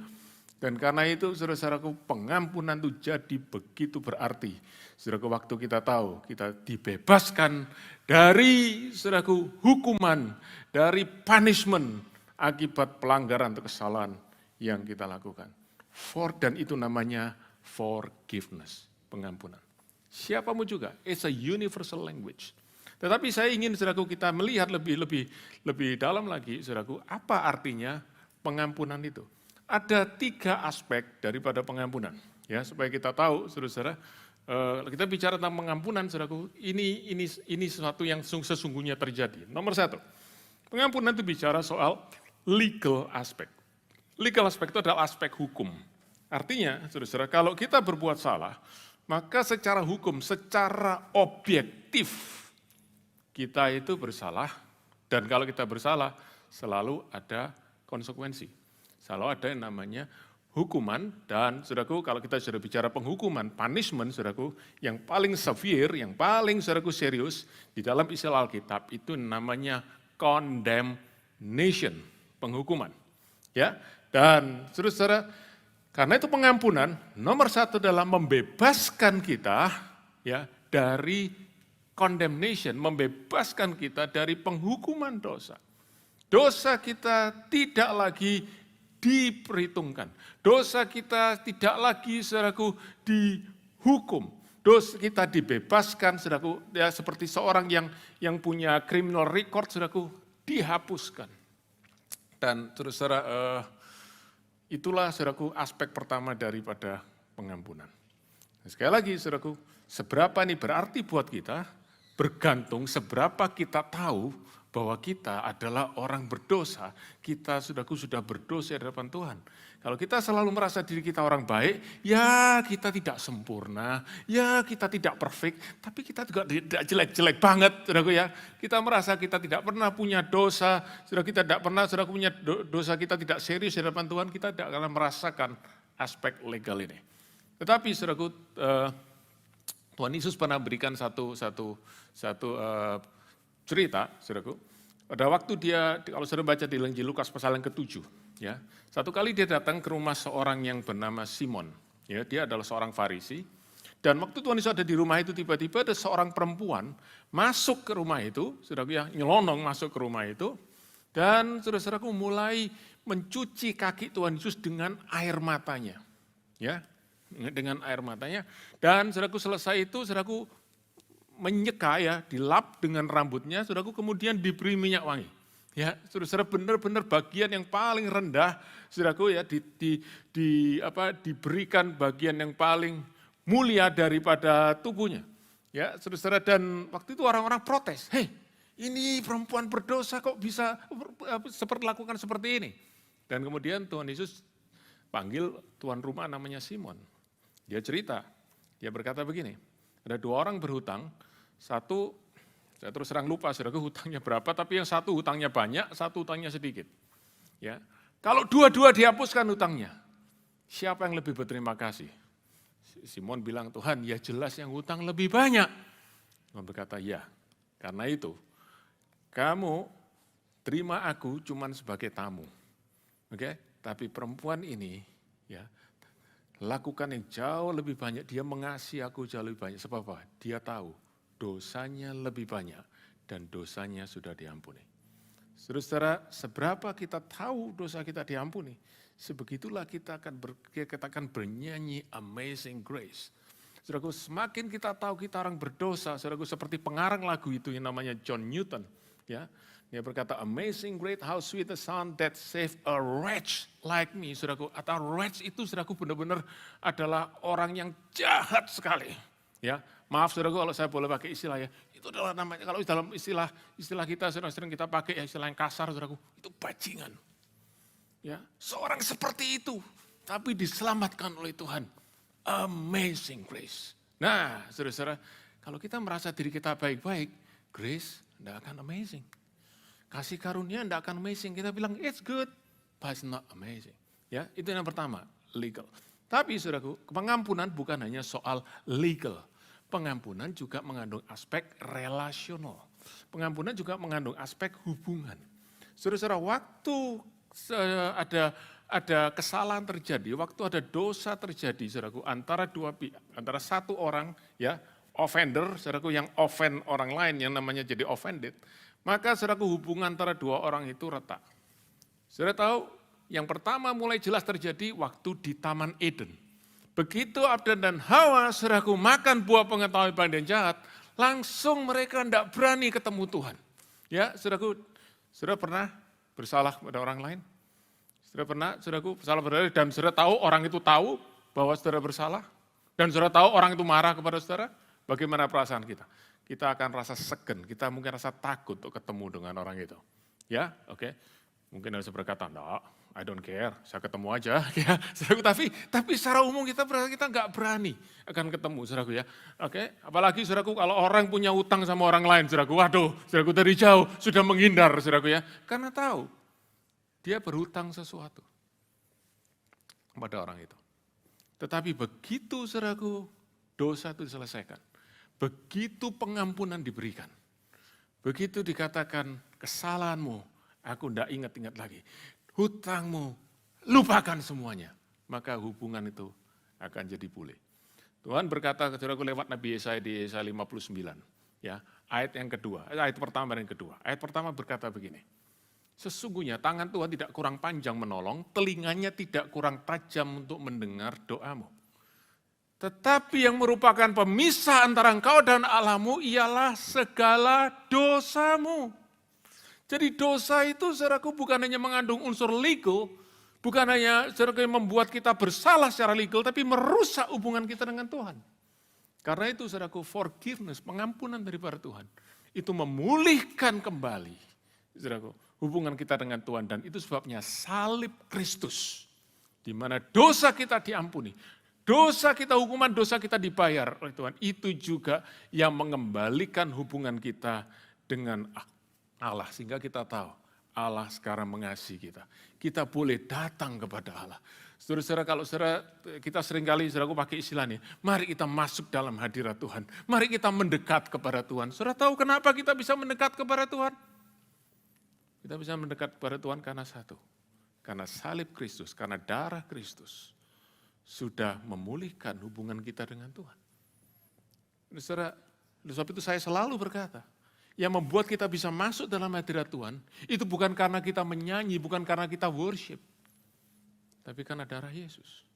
Dan karena itu, saudara-saudaraku, pengampunan itu jadi begitu berarti. Saudaraku, waktu kita tahu, kita dibebaskan dari, saudaraku, hukuman, dari punishment akibat pelanggaran atau kesalahan yang kita lakukan. Dan itu namanya forgiveness, pengampunan. Siapamu juga, it's a universal language. Tetapi saya ingin, saudaraku, kita melihat lebih dalam lagi, saudaraku, apa artinya pengampunan itu. Ada 3 aspek daripada pengampunan, ya, supaya kita tahu, saudara-saudara, kita bicara tentang pengampunan, saudaraku, ini sesuatu yang sesungguhnya terjadi. Nomor 1, pengampunan itu bicara soal legal aspek. Legal aspek itu adalah aspek hukum. Artinya, saudara-saudara, kalau kita berbuat salah, maka secara hukum, secara objektif, kita itu bersalah, dan kalau kita bersalah, selalu ada konsekuensi. Selalu ada yang namanya hukuman, dan saudaraku, kalau kita sudah bicara penghukuman, punishment, saudaraku, yang paling severe, yang paling, saudaraku, serius, di dalam istilah Alkitab, itu namanya condemnation, penghukuman. Ya, dan saudara-saudara, karena itu pengampunan, nomor 1 adalah membebaskan kita, ya, dari condemnation, membebaskan kita dari penghukuman dosa. Dosa kita tidak lagi diperhitungkan. Dosa kita tidak lagi, saudaraku, dihukum. Dosa kita dibebaskan, saudaraku, ya, seperti seorang yang punya criminal record, saudaraku, dihapuskan. Dan terus saudara, itulah saudaraku aspek pertama daripada pengampunan. Sekali lagi saudaraku, seberapa ini berarti buat kita, bergantung seberapa kita tahu bahwa kita adalah orang berdosa, kita sudah berdosa di hadapan Tuhan. Kalau kita selalu merasa diri kita orang baik, ya kita tidak sempurna, ya kita tidak perfect, tapi kita juga tidak jelek-jelek banget, saudaraku ya. Kita merasa kita tidak pernah punya dosa, sudah kita tidak pernah punya dosa, kita tidak serius di hadapan Tuhan, kita tidak akan merasakan aspek legal ini. Tetapi saudaraku, Tuhan Yesus pernah berikan satu cerita, saudaraku. Pada waktu dia, kalau saudara baca di Injil Lukas pasal yang ke-7, ya, satu kali dia datang ke rumah seorang yang bernama Simon. Ya, dia adalah seorang Farisi. Dan waktu Tuhan Yesus ada di rumah itu, tiba-tiba ada seorang perempuan masuk ke rumah itu, saudaraku ya, nyelonong masuk ke rumah itu, dan saudara-saudaraku mulai mencuci kaki Tuhan Yesus dengan air matanya. Ya, dengan air matanya. Dan saudaraku selesai itu, saudaraku menyeka ya, dilap dengan rambutnya, saudaraku kemudian diberi minyak wangi. Ya, saudara benar-benar bagian yang paling rendah, saudaraku ya, diberikan bagian yang paling mulia daripada tubuhnya. Ya, saudara, dan waktu itu orang-orang protes, hei, ini perempuan berdosa kok bisa lakukan seperti ini. Dan kemudian Tuhan Yesus panggil tuan rumah namanya Simon. Dia cerita, dia berkata begini, ada 2 orang berhutang, satu, saya terus terang lupa saudaraku hutangnya berapa, tapi yang satu hutangnya banyak, satu hutangnya sedikit. Ya, kalau dua-dua dihapuskan hutangnya, siapa yang lebih berterima kasih? Simon bilang, Tuhan ya jelas yang hutang lebih banyak. Tuhan berkata, ya, karena itu kamu terima aku cuman sebagai tamu. Oke, tapi perempuan ini ya lakukan yang jauh lebih banyak, dia mengasihi aku jauh lebih banyak. Sebab apa? Dia tahu dosanya lebih banyak dan dosanya sudah diampuni. Saudara, seberapa kita tahu dosa kita diampuni, sebegitulah kita akan bernyanyi Amazing Grace. Saudaraku, semakin kita tahu kita orang berdosa, saudaraku, seperti pengarang lagu itu yang namanya John Newton, ya. Dia berkata, Amazing Grace, how sweet the sound that saved a wretch like me. Saudaraku, atau wretch itu saudaraku benar-benar adalah orang yang jahat sekali. Ya, maaf saudaraku kalau saya boleh pakai istilah ya, itu adalah namanya, kalau dalam istilah kita sering kita pakai ya istilah yang kasar saudaraku, itu bajingan. Ya, seorang seperti itu, tapi diselamatkan oleh Tuhan. Amazing Grace. Nah, saudara-saudara, kalau kita merasa diri kita baik-baik, grace tidak akan amazing. Kasih karunia tidak akan amazing. Kita bilang, it's good, but it's not amazing. Ya, itu yang pertama, legal. Tapi saudaraku, pengampunan bukan hanya soal legal. Pengampunan juga mengandung aspek relasional. Pengampunan juga mengandung aspek hubungan. Saudara-saudara, waktu ada kesalahan terjadi, waktu ada dosa terjadi, saudaraku, antara dua pihak, antara satu orang, ya, offender, saudaraku, yang offend orang lain, yang namanya jadi offended, maka saudaraku hubungan antara 2 orang itu retak. Saudara tahu, yang pertama mulai jelas terjadi waktu di Taman Eden. Begitu Adam dan Hawa, saudaraku, makan buah pengetahuan baik dan jahat, langsung mereka tidak berani ketemu Tuhan. Ya, saudaraku, saudara pernah bersalah pada orang lain? Saudara pernah, saudaraku, bersalah pada orang lain, dan saudara tahu orang itu tahu bahwa saudara bersalah? Dan saudara tahu orang itu marah kepada saudara? Bagaimana perasaan kita? Kita akan rasa segan, kita mungkin rasa takut untuk ketemu dengan orang itu. Ya, oke. Mungkin harus berkata, enggak, I don't care, saya ketemu aja. Ya, tapi secara umum kita nggak berani akan ketemu, saudaraku ya. Oke, apalagi saudaraku kalau orang punya utang sama orang lain, saudaraku, waduh, saudaraku dari jauh sudah menghindar, saudaraku ya. Karena tahu, dia berhutang sesuatu kepada orang itu. Tetapi begitu, saudaraku, dosa itu diselesaikan. Begitu pengampunan diberikan, begitu dikatakan kesalahanmu, aku tidak ingat-ingat lagi, hutangmu, lupakan semuanya, maka hubungan itu akan jadi pulih. Tuhan berkata saudaraku lewat Nabi Yesaya di Yesaya 59, ya, ayat yang kedua, ayat pertama dan yang kedua. Ayat pertama berkata begini, sesungguhnya tangan Tuhan tidak kurang panjang menolong, telinganya tidak kurang tajam untuk mendengar doamu. Tetapi yang merupakan pemisah antara engkau dan Allahmu ialah segala dosamu. Jadi dosa itu saudaraku bukan hanya mengandung unsur legal, bukan hanya saudaraku yang membuat kita bersalah secara legal, tapi merusak hubungan kita dengan Tuhan. Karena itu saudaraku, forgiveness, pengampunan daripada Tuhan, itu memulihkan kembali saudaraku, hubungan kita dengan Tuhan. Dan itu sebabnya salib Kristus, di mana dosa kita diampuni, dosa kita, hukuman dosa kita dibayar oleh Tuhan. Itu juga yang mengembalikan hubungan kita dengan Allah. Sehingga kita tahu Allah sekarang mengasihi kita. Kita boleh datang kepada Allah. Saudara-saudara, kalau kita seringkali, saudaraku pakai istilah ini, mari kita masuk dalam hadirat Tuhan. Mari kita mendekat kepada Tuhan. Saudara tahu kenapa kita bisa mendekat kepada Tuhan? Kita bisa mendekat kepada Tuhan karena satu. Karena salib Kristus, karena darah Kristus sudah memulihkan hubungan kita dengan Tuhan. Saudara, sebab itu saya selalu berkata, yang membuat kita bisa masuk dalam hadirat Tuhan, itu bukan karena kita menyanyi, bukan karena kita worship, tapi karena darah Yesus.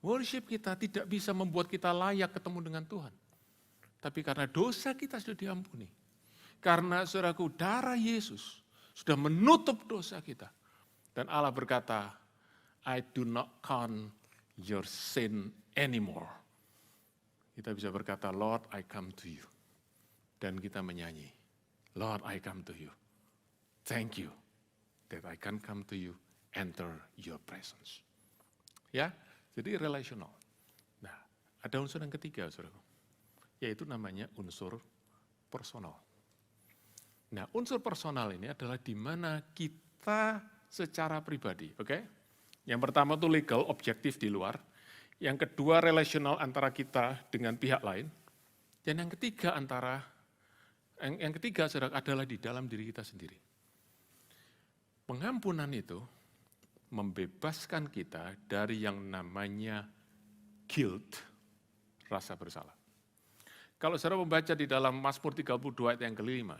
Worship kita tidak bisa membuat kita layak ketemu dengan Tuhan. Tapi karena dosa kita sudah diampuni. Karena saudaraku, darah Yesus sudah menutup dosa kita. Dan Allah berkata, I do not count your sin anymore. Kita bisa berkata, Lord, I come to you. Dan kita menyanyi, Lord, I come to you. Thank you that I can come to you, enter your presence. Ya, jadi relational. Nah, ada unsur yang ketiga, saudaraku, yaitu namanya unsur personal. Nah, unsur personal ini adalah di mana kita secara pribadi, oke? Yang pertama itu legal, objektif di luar. Yang kedua, relational antara kita dengan pihak lain. Dan yang ketiga saudara, adalah di dalam diri kita sendiri. Pengampunan itu membebaskan kita dari yang namanya guilt, rasa bersalah. Kalau saudara membaca di dalam Mazmur 32 ayat yang kelima,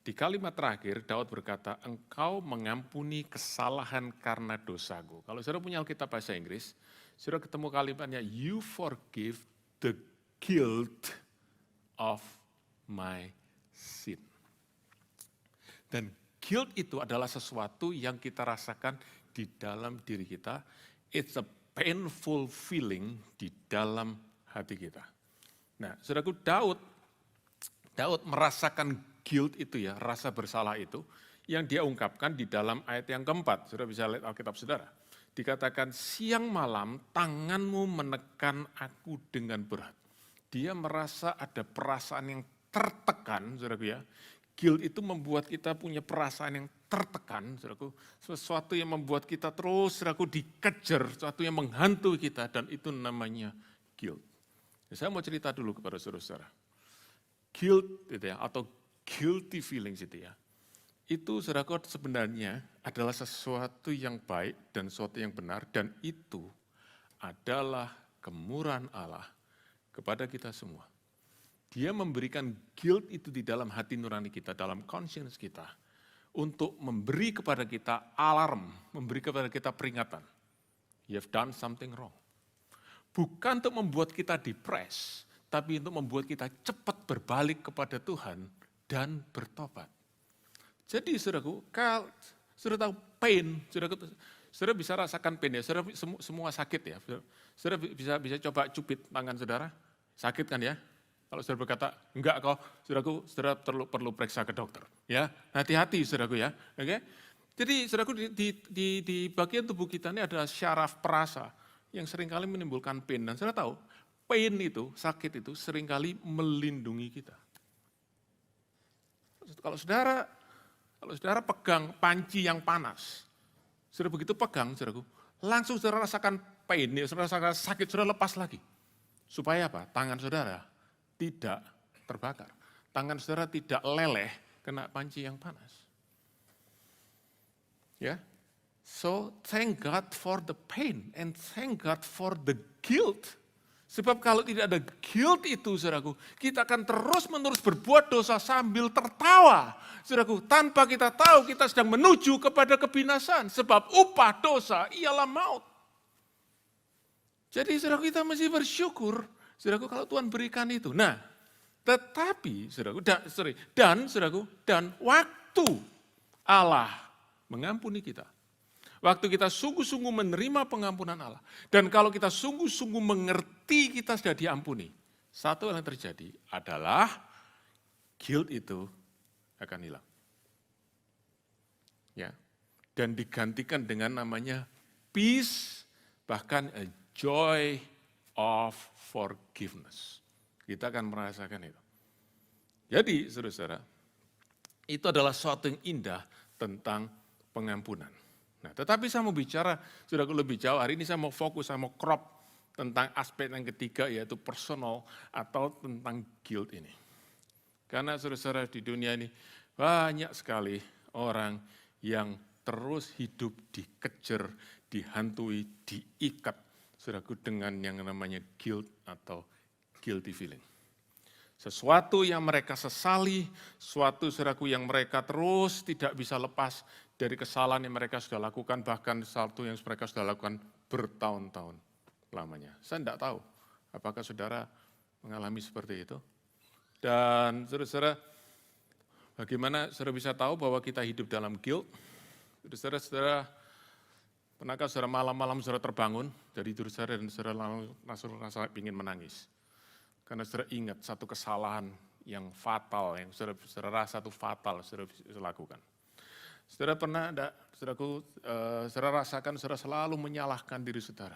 di kalimat terakhir Daud berkata, engkau mengampuni kesalahan karena dosaku. Kalau saudara punya Alkitab bahasa Inggris, saudara ketemu kalimatnya, you forgive the guilt of my sin. Dan guilt itu adalah sesuatu yang kita rasakan di dalam diri kita. It's a painful feeling di dalam hati kita. Nah, saudaraku, Daud merasakan guilt itu ya, rasa bersalah itu, yang dia ungkapkan di dalam ayat yang keempat. Saudara bisa lihat Alkitab saudara. Dikatakan, siang malam tanganmu menekan aku dengan berat. Dia merasa ada perasaan yang tertekan, saudaraku ya. Guilt itu membuat kita punya perasaan yang tertekan, saudaraku. Sesuatu yang membuat kita terus, saudaraku, dikejar, sesuatu yang menghantui kita, dan itu namanya guilt. Saya mau cerita dulu kepada saudara-saudara. Guilt itu ya, atau guilty feelings itu ya, itu saudaraku sebenarnya adalah sesuatu yang baik dan sesuatu yang benar, dan itu adalah kemurahan Allah kepada kita semua. Dia memberikan guilt itu di dalam hati nurani kita, dalam conscience kita, untuk memberi kepada kita alarm, memberi kepada kita peringatan. You have done something wrong. Bukan untuk membuat kita depres, tapi untuk membuat kita cepat berbalik kepada Tuhan dan bertobat. Jadi saudaraku, kalau saudara tahu pain, saudara bisa rasakan pain ya, saudara semua sakit ya. Saudara bisa coba cubit tangan saudara, sakit kan ya? Kalau saudara berkata, enggak kok, saudaraku, saudara perlu periksa ke dokter. Ya, hati-hati saudaraku ya. Oke? Jadi saudaraku, di bagian tubuh kita ini ada syaraf perasa yang seringkali menimbulkan pain. Dan saudara tahu, pain itu, sakit itu seringkali melindungi kita. Kalau saudara pegang panci yang panas, saudara begitu pegang, saudaraku, langsung saudara rasakan pain, saudara rasakan sakit, saudara lepas lagi. Supaya apa? Tangan saudara tidak terbakar. Tangan saudara tidak leleh kena panci yang panas. Ya. So thank God for the pain and thank God for the guilt. Sebab kalau tidak ada guilt itu, saudaraku, kita akan terus-menerus berbuat dosa sambil tertawa. Saudaraku, tanpa kita tahu kita sedang menuju kepada kebinasaan. Sebab upah dosa ialah maut. Jadi saudaraku, kita mesti bersyukur, saudaraku, kalau Tuhan berikan itu. Nah, tetapi saudaraku, dan waktu Allah mengampuni kita. Waktu kita sungguh-sungguh menerima pengampunan Allah. Dan kalau kita sungguh-sungguh mengerti kita sudah diampuni. Satu yang terjadi adalah guilt itu akan hilang. Ya. Dan digantikan dengan namanya peace, bahkan a joy of forgiveness. Kita akan merasakan itu. Jadi, saudara-saudara, itu adalah suatu yang indah tentang pengampunan. Nah, tetapi saya mau bicara, sudah lebih jauh, hari ini saya mau fokus, saya mau crop tentang aspek yang ketiga, yaitu personal atau tentang guilt ini. Karena saudara-saudara di dunia ini banyak sekali orang yang terus hidup dikejar, dihantui, diikat, saudaraku, dengan yang namanya guilt atau guilty feeling. Sesuatu yang mereka sesali, suatu saudaraku yang mereka terus tidak bisa lepas dari kesalahan yang mereka sudah lakukan, bahkan satu yang mereka sudah lakukan bertahun-tahun lamanya. Saya tidak tahu apakah saudara mengalami seperti itu. Dan saudara-saudara, bagaimana saudara bisa tahu bahwa kita hidup dalam guilt? Saudara-saudara, pernahkah saudara malam-malam saudara terbangun dari tidur saudara dan saudara langsung rasa ingin menangis? Karena saudara ingat satu kesalahan yang fatal, yang saudara rasa itu fatal, saudara bisa lakukan. Saudara pernah ada, saudara rasakan saudara selalu menyalahkan diri saudara.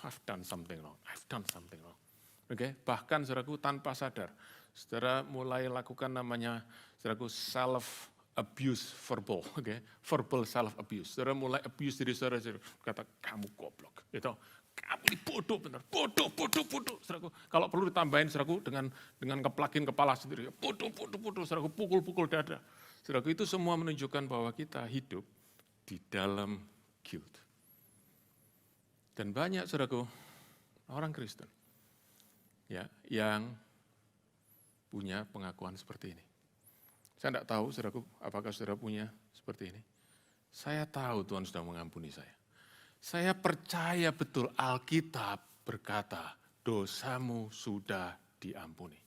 I've done something wrong, I've done something wrong. Oke, bahkan saudaraku tanpa sadar, saudara mulai lakukan namanya, saudaraku self-abuse verbal, verbal self-abuse. Saudara mulai abuse diri saudara, kata kamu goblok, gitu. Kamu ini bodoh benar, bodoh. Saudaraku, kalau perlu ditambahin saudaraku dengan keplakin kepala sendiri, bodoh, saudaraku pukul dada. Saudaraku, itu semua menunjukkan bahwa kita hidup di dalam guilt. Dan banyak saudaraku, orang Kristen ya yang punya pengakuan seperti ini. Saya tidak tahu saudaraku, apakah saudara punya seperti ini. Saya tahu Tuhan sudah mengampuni saya. Saya percaya betul Alkitab berkata, dosamu sudah diampuni.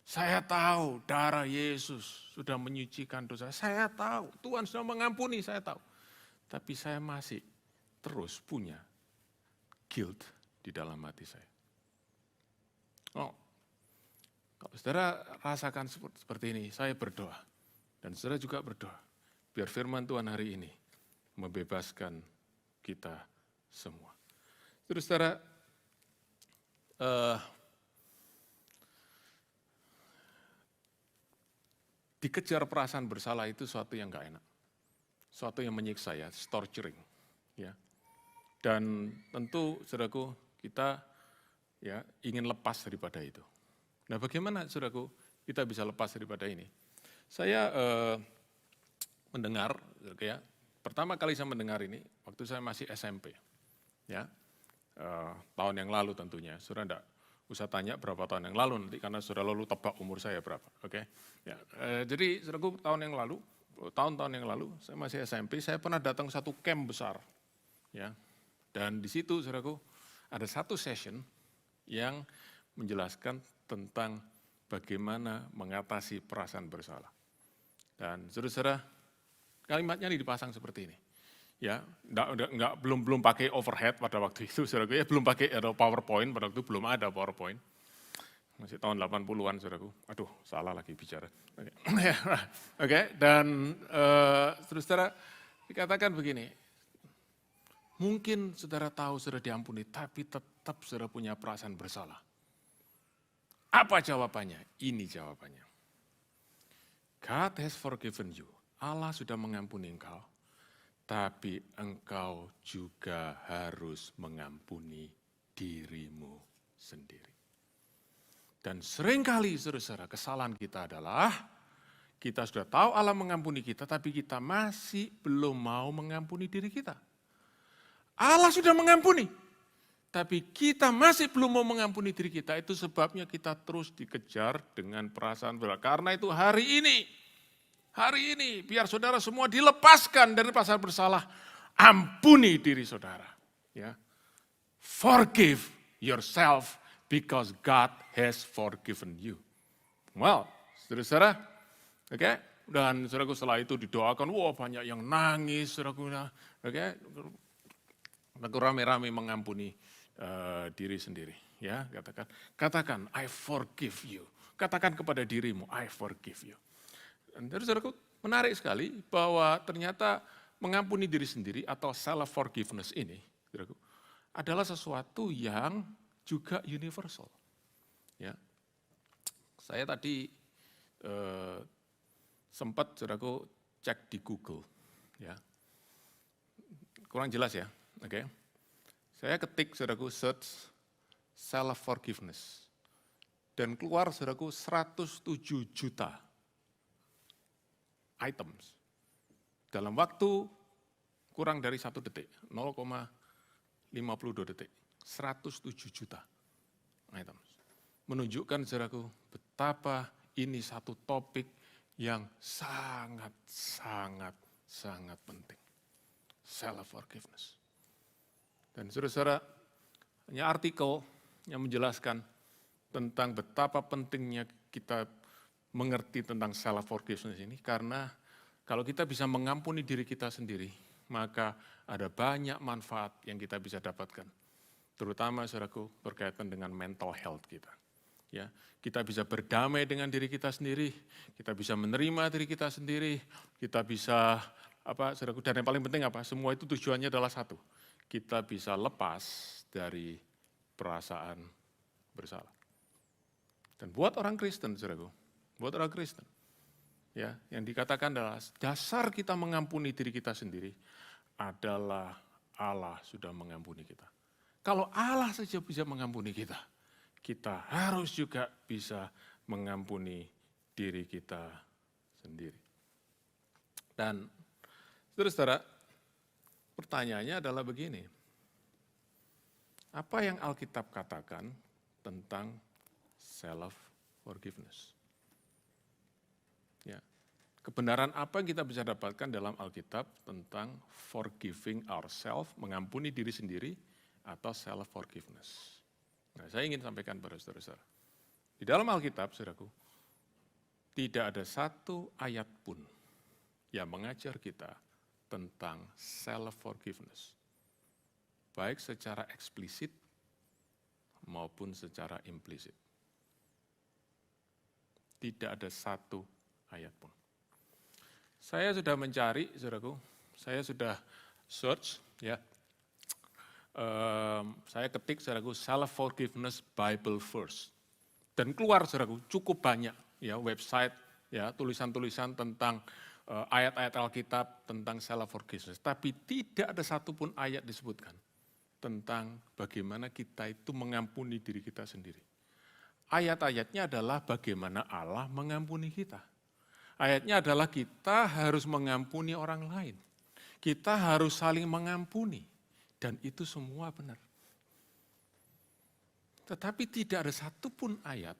Saya tahu darah Yesus sudah menyucikan dosa. Saya tahu Tuhan sudah mengampuni, saya tahu. Tapi saya masih terus punya guilt di dalam hati saya. Oh, kalau saudara rasakan seperti ini, saya berdoa. Dan saudara juga berdoa. Biar firman Tuhan hari ini membebaskan kita semua. Terus saudara, dikejar perasaan bersalah itu suatu yang gak enak. Suatu yang menyiksa ya, torturing. Ya. Dan tentu saudaraku, kita ya ingin lepas daripada itu. Nah bagaimana saudaraku kita bisa lepas daripada ini? Saya mendengar, ya, pertama kali saya mendengar ini, waktu saya masih SMP. Ya, tahun yang lalu tentunya, saudara enggak usah tanya berapa tahun yang lalu nanti karena saudara lalu tebak umur saya berapa, oke? Ya, jadi saudaraku tahun-tahun yang lalu, saya masih SMP, saya pernah datang satu camp besar, ya, dan di situ saudaraku ada satu session yang menjelaskan tentang bagaimana mengatasi perasaan bersalah. Dan saudara-saudara, kalimatnya dipasang seperti ini. Ya, belum pakai overhead pada waktu itu, saudaraku, ya belum pakai PowerPoint, pada waktu itu belum ada PowerPoint. Masih tahun 80-an, saudaraku. Aduh, salah lagi bicara. Oke, dan saudara dikatakan begini, mungkin saudara tahu saudara diampuni, tapi tetap saudara punya perasaan bersalah. Apa jawabannya? Ini jawabannya. God has forgiven you. Allah sudah mengampuni engkau. Tapi engkau juga harus mengampuni dirimu sendiri. Dan seringkali saudara-saudara kesalahan kita adalah kita sudah tahu Allah mengampuni kita, tapi kita masih belum mau mengampuni diri kita. Allah sudah mengampuni, tapi kita masih belum mau mengampuni diri kita. Itu sebabnya kita terus dikejar dengan perasaan bersalah. Karena itu hari ini biar saudara semua dilepaskan dari perasaan bersalah, ampuni diri saudara. Ya. Forgive yourself because God has forgiven you. Well, saudara-saudara, oke, Dan saudaraku setelah itu didoakan, wah banyak yang nangis, saudaraku. Oke, aku rame-rame mengampuni diri sendiri. Ya, katakan, I forgive you. Katakan kepada dirimu, I forgive you. Dan terus saudaraku, menarik sekali bahwa ternyata mengampuni diri sendiri atau self forgiveness ini, saudaraku, adalah sesuatu yang juga universal. Ya, saya tadi sempat saudaraku cek di Google, ya, kurang jelas ya, oke. Saya ketik saudaraku search self forgiveness dan keluar saudaraku 107 juta items dalam waktu kurang dari 1 detik, 0,52 detik, 107 juta items. Menunjukkan saudaraku betapa ini satu topik yang sangat penting. Self-forgiveness. Dan saudara-saudara, hanya artikel yang menjelaskan tentang betapa pentingnya kita mengerti tentang self-forgiveness ini, karena kalau kita bisa mengampuni diri kita sendiri, maka ada banyak manfaat yang kita bisa dapatkan. Terutama, saudaraku, berkaitan dengan mental health kita. Ya, kita bisa berdamai dengan diri kita sendiri, kita bisa menerima diri kita sendiri, kita bisa saudaraku, dan yang paling penting apa? Semua itu tujuannya adalah satu, kita bisa lepas dari perasaan bersalah. Dan buat orang Kristen, saudaraku, buat orang Kristen, ya, yang dikatakan adalah dasar kita mengampuni diri kita sendiri adalah Allah sudah mengampuni kita. Kalau Allah saja bisa mengampuni kita, kita harus juga bisa mengampuni diri kita sendiri. Dan saudara-saudara, pertanyaannya adalah begini. Apa yang Alkitab katakan tentang self-forgiveness? Ya, kebenaran apa yang kita bisa dapatkan dalam Alkitab tentang forgiving ourselves, mengampuni diri sendiri, atau self-forgiveness? Nah, saya ingin sampaikan pada saudara-saudara. Di dalam Alkitab, saudaraku, tidak ada satu ayat pun yang mengajar kita tentang self-forgiveness. Baik secara eksplisit maupun secara implisit. Tidak ada satu ayat pun. Saya sudah mencari, saudaraku, saya sudah search, ya. Saya ketik, saudaraku, self-forgiveness Bible verse. Dan keluar, saudaraku, cukup banyak ya website, ya, tulisan-tulisan tentang ayat-ayat Alkitab tentang self-forgiveness. Tapi tidak ada satupun ayat disebutkan tentang bagaimana kita itu mengampuni diri kita sendiri. Ayat-ayatnya adalah bagaimana Allah mengampuni kita. Ayatnya adalah kita harus mengampuni orang lain. Kita harus saling mengampuni. Dan itu semua benar. Tetapi tidak ada satupun ayat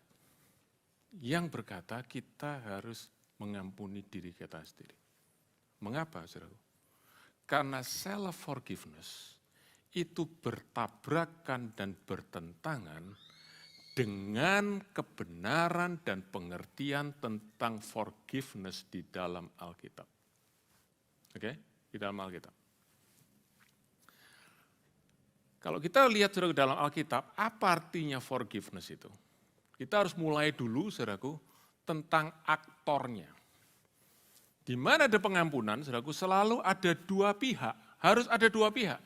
yang berkata kita harus mengampuni diri kita sendiri. Mengapa, saudara? Karena self-forgiveness itu bertabrakan dan bertentangan dengan kebenaran dan pengertian tentang forgiveness di dalam Alkitab. Oke? Di dalam Alkitab. Kalau kita lihat, saudara, dalam Alkitab, apa artinya forgiveness itu? Kita harus mulai dulu, saudaraku, tentang aktornya. Di mana ada pengampunan, saudaraku, selalu ada dua pihak. Harus ada dua pihak.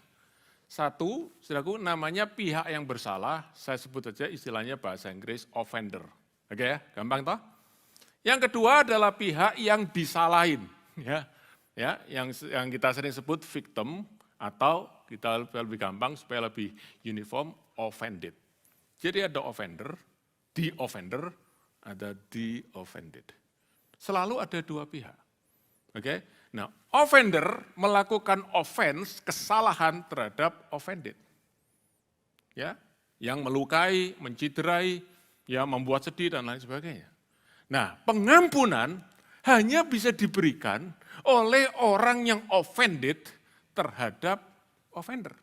Satu, saudaraku, namanya pihak yang bersalah, saya sebut saja istilahnya bahasa Inggris offender. Oke ya, gampang toh? Yang kedua adalah pihak yang disalahin, ya, yang kita sering sebut victim, atau kita lebih gampang supaya lebih uniform, offended. Jadi ada offender, the offender, ada the offended. Selalu ada dua pihak. Oke? Nah, offender melakukan offense, kesalahan terhadap offended. Ya, yang melukai, menciderai, ya, membuat sedih dan lain sebagainya. Nah, pengampunan hanya bisa diberikan oleh orang yang offended terhadap offender.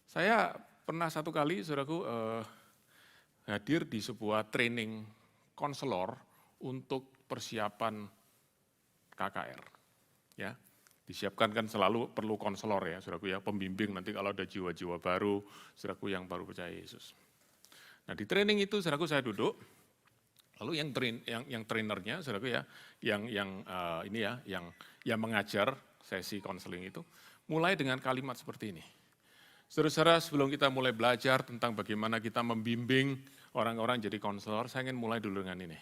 Saya pernah satu kali, saudaraku, hadir di sebuah training konselor untuk persiapan KKR. Ya, disiapkan kan selalu perlu konselor ya, saudaraku ya, pembimbing nanti kalau ada jiwa-jiwa baru, saudaraku yang baru percaya Yesus. Nah di training itu saudaraku saya duduk, lalu yang trainernya saudaraku ya, yang mengajar sesi konseling itu, mulai dengan kalimat seperti ini. Saudara-saudara, sebelum kita mulai belajar tentang bagaimana kita membimbing orang-orang jadi konselor, saya ingin mulai dulu dengan ini.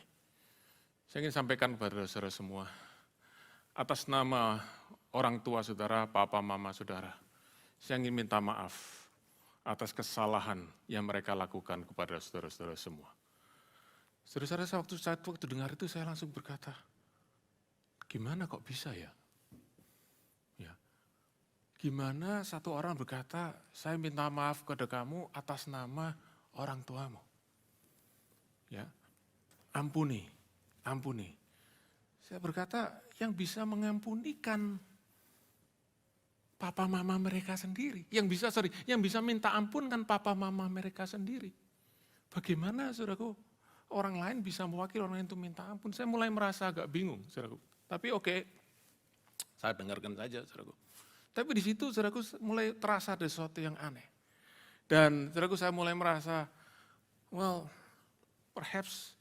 Saya ingin sampaikan kepada saudara semua, atas nama orang tua saudara, papa, mama saudara, saya ingin minta maaf atas kesalahan yang mereka lakukan kepada saudara-saudara semua. Saudara-saudara, waktu dengar itu saya langsung berkata, gimana kok bisa ya? Gimana satu orang berkata, saya minta maaf kepada kamu atas nama orang tuamu. Ya, ampuni. Saya berkata, yang bisa mengampunikan papa mama mereka sendiri. Yang bisa minta ampun kan papa mama mereka sendiri. Bagaimana saudaraku, orang lain bisa mewakili orang lain itu minta ampun. Saya mulai merasa agak bingung saudaraku. Tapi oke, saya dengarkan saja saudaraku. Tapi di situ saudaraku mulai terasa ada sesuatu yang aneh. Dan saudaraku saya mulai merasa, well, perhaps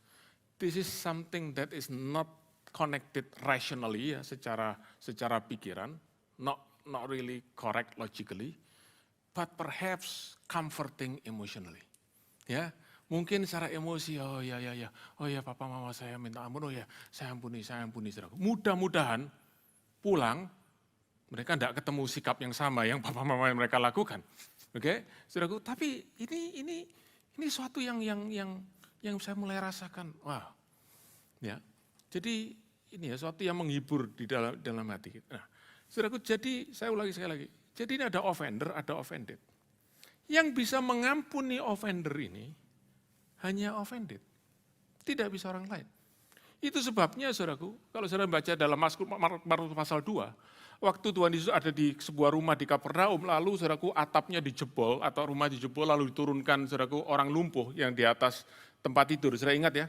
this is something that is not connected rationally ya, secara pikiran, not really correct logically, but perhaps comforting emotionally. Ya, mungkin secara emosi, oh ya papa mama saya minta ampun, oh ya saya ampuni saudaraku. Mudah-mudahan pulang mereka tidak ketemu sikap yang sama yang papa mama mereka lakukan. Oke, saudaraku, tapi ini suatu yang saya mulai rasakan. Wah. Ya. Jadi ini ya suatu yang menghibur di dalam hati. Nah, saudaraku, jadi saya ulangi sekali lagi. Jadi ini ada offender, ada offended. Yang bisa mengampuni offender ini hanya offended. Tidak bisa orang lain. Itu sebabnya saudaraku, kalau saudara baca dalam Markus pasal 2, waktu Tuhan Yesus ada di sebuah rumah di Kapernaum, lalu saudaraku atapnya dijebol atau rumah dijebol lalu diturunkan saudaraku orang lumpuh yang di atas tempat tidur. Saudara ingat ya?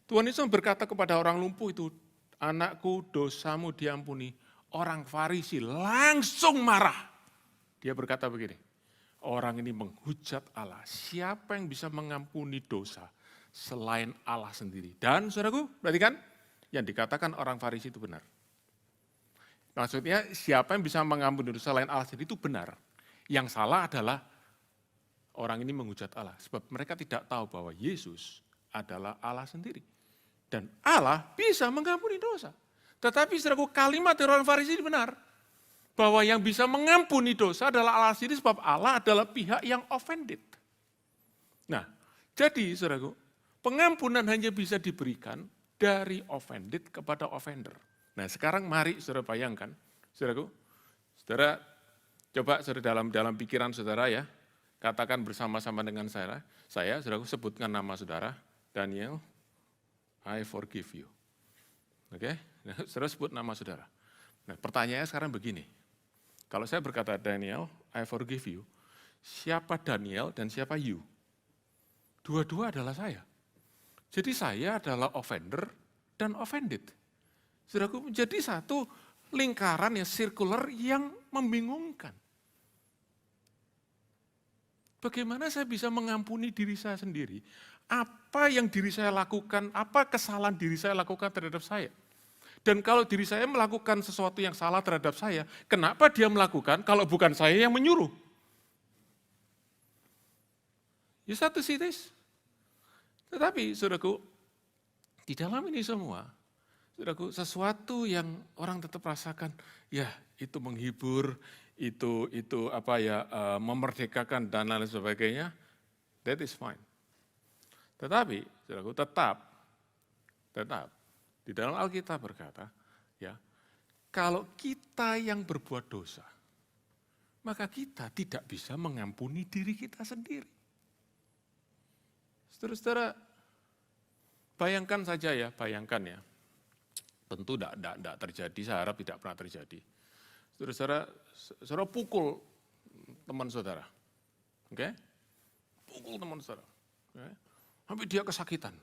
Tuhan Yesus berkata kepada orang lumpuh itu, anakku dosamu diampuni. Orang Farisi langsung marah. Dia berkata begini, orang ini menghujat Allah. Siapa yang bisa mengampuni dosa selain Allah sendiri? Dan saudaraku, berarti kan yang dikatakan orang Farisi itu benar. Maksudnya siapa yang bisa mengampuni dosa selain Allah sendiri itu benar. Yang salah adalah orang ini menghujat Allah. Sebab mereka tidak tahu bahwa Yesus adalah Allah sendiri. Dan Allah bisa mengampuni dosa. Tetapi saudaraku, kalimat dari orang Farisi ini benar. Bahwa yang bisa mengampuni dosa adalah Allah sendiri sebab Allah adalah pihak yang offended. Nah, jadi saudaraku, pengampunan hanya bisa diberikan dari offended kepada offender. Nah sekarang mari saudara bayangkan, saudaraku, saudara coba saudara dalam pikiran saudara ya, katakan bersama-sama dengan saya saudaraku sebutkan nama saudara, Daniel, I forgive you. Oke, nah, saudara sebut nama saudara. Nah pertanyaannya sekarang begini, kalau saya berkata Daniel, I forgive you, siapa Daniel dan siapa you? Dua-dua adalah saya. Jadi saya adalah offender dan offended. Saudaraku, menjadi satu lingkaran yang sirkular yang membingungkan. Bagaimana saya bisa mengampuni diri saya sendiri? Apa yang diri saya lakukan, apa kesalahan diri saya lakukan terhadap saya? Dan kalau diri saya melakukan sesuatu yang salah terhadap saya, kenapa dia melakukan kalau bukan saya yang menyuruh? You start to see this? Tetapi, saudaraku, di dalam ini semua, saudaraku, sesuatu yang orang tetap rasakan, ya itu menghibur, itu memerdekakan dan lain sebagainya, that is fine. Tetapi, saudaraku, tetap di dalam Alkitab berkata, ya, kalau kita yang berbuat dosa, maka kita tidak bisa mengampuni diri kita sendiri. Saudara-saudara, bayangkan saja ya, tentu tidak terjadi, saya harap tidak pernah terjadi. Saudara pukul teman saudara, oke? Pukul teman saudara, okay? Sampai dia kesakitan.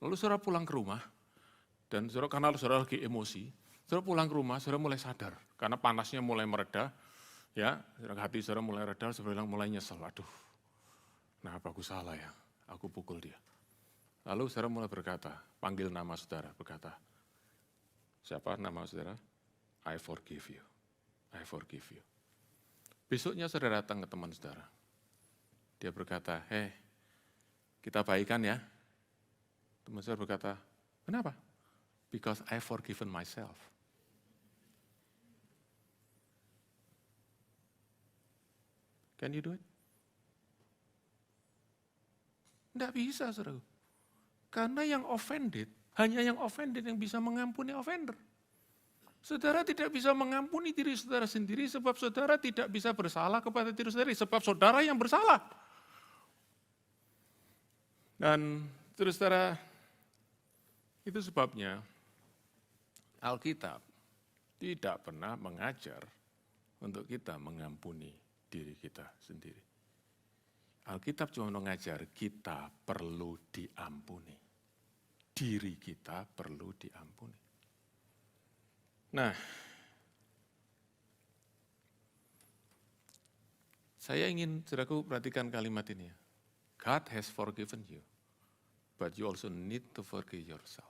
Lalu saudara pulang ke rumah, Dan saudara, karena saudara lagi emosi, saudara pulang ke rumah, saudara mulai sadar. Karena panasnya mulai mereda, ya, hati saudara mulai reda, saudara bilang mulai nyesel. Aduh, kenapa aku salah ya? Aku pukul dia. Lalu saudara mulai berkata, panggil nama saudara, berkata, siapa nama saudara? I forgive you. I forgive you. Besoknya saudara datang ke teman saudara. Dia berkata, kita baikan ya. Teman saudara berkata, kenapa? Because I forgiven myself. Can you do it? Tidak bisa, saudara. Karena yang offended, hanya yang offended yang bisa mengampuni offender. Saudara tidak bisa mengampuni diri saudara sendiri sebab saudara tidak bisa bersalah kepada diri sendiri, sebab saudara yang bersalah. Dan terus saudara, itu sebabnya Alkitab tidak pernah mengajar untuk kita mengampuni diri kita sendiri. Alkitab cuma mengajar kita perlu diampuni. Diri kita perlu diampuni. Nah, saya ingin saudaraku perhatikan kalimat ini ya. God has forgiven you, but you also need to forgive yourself.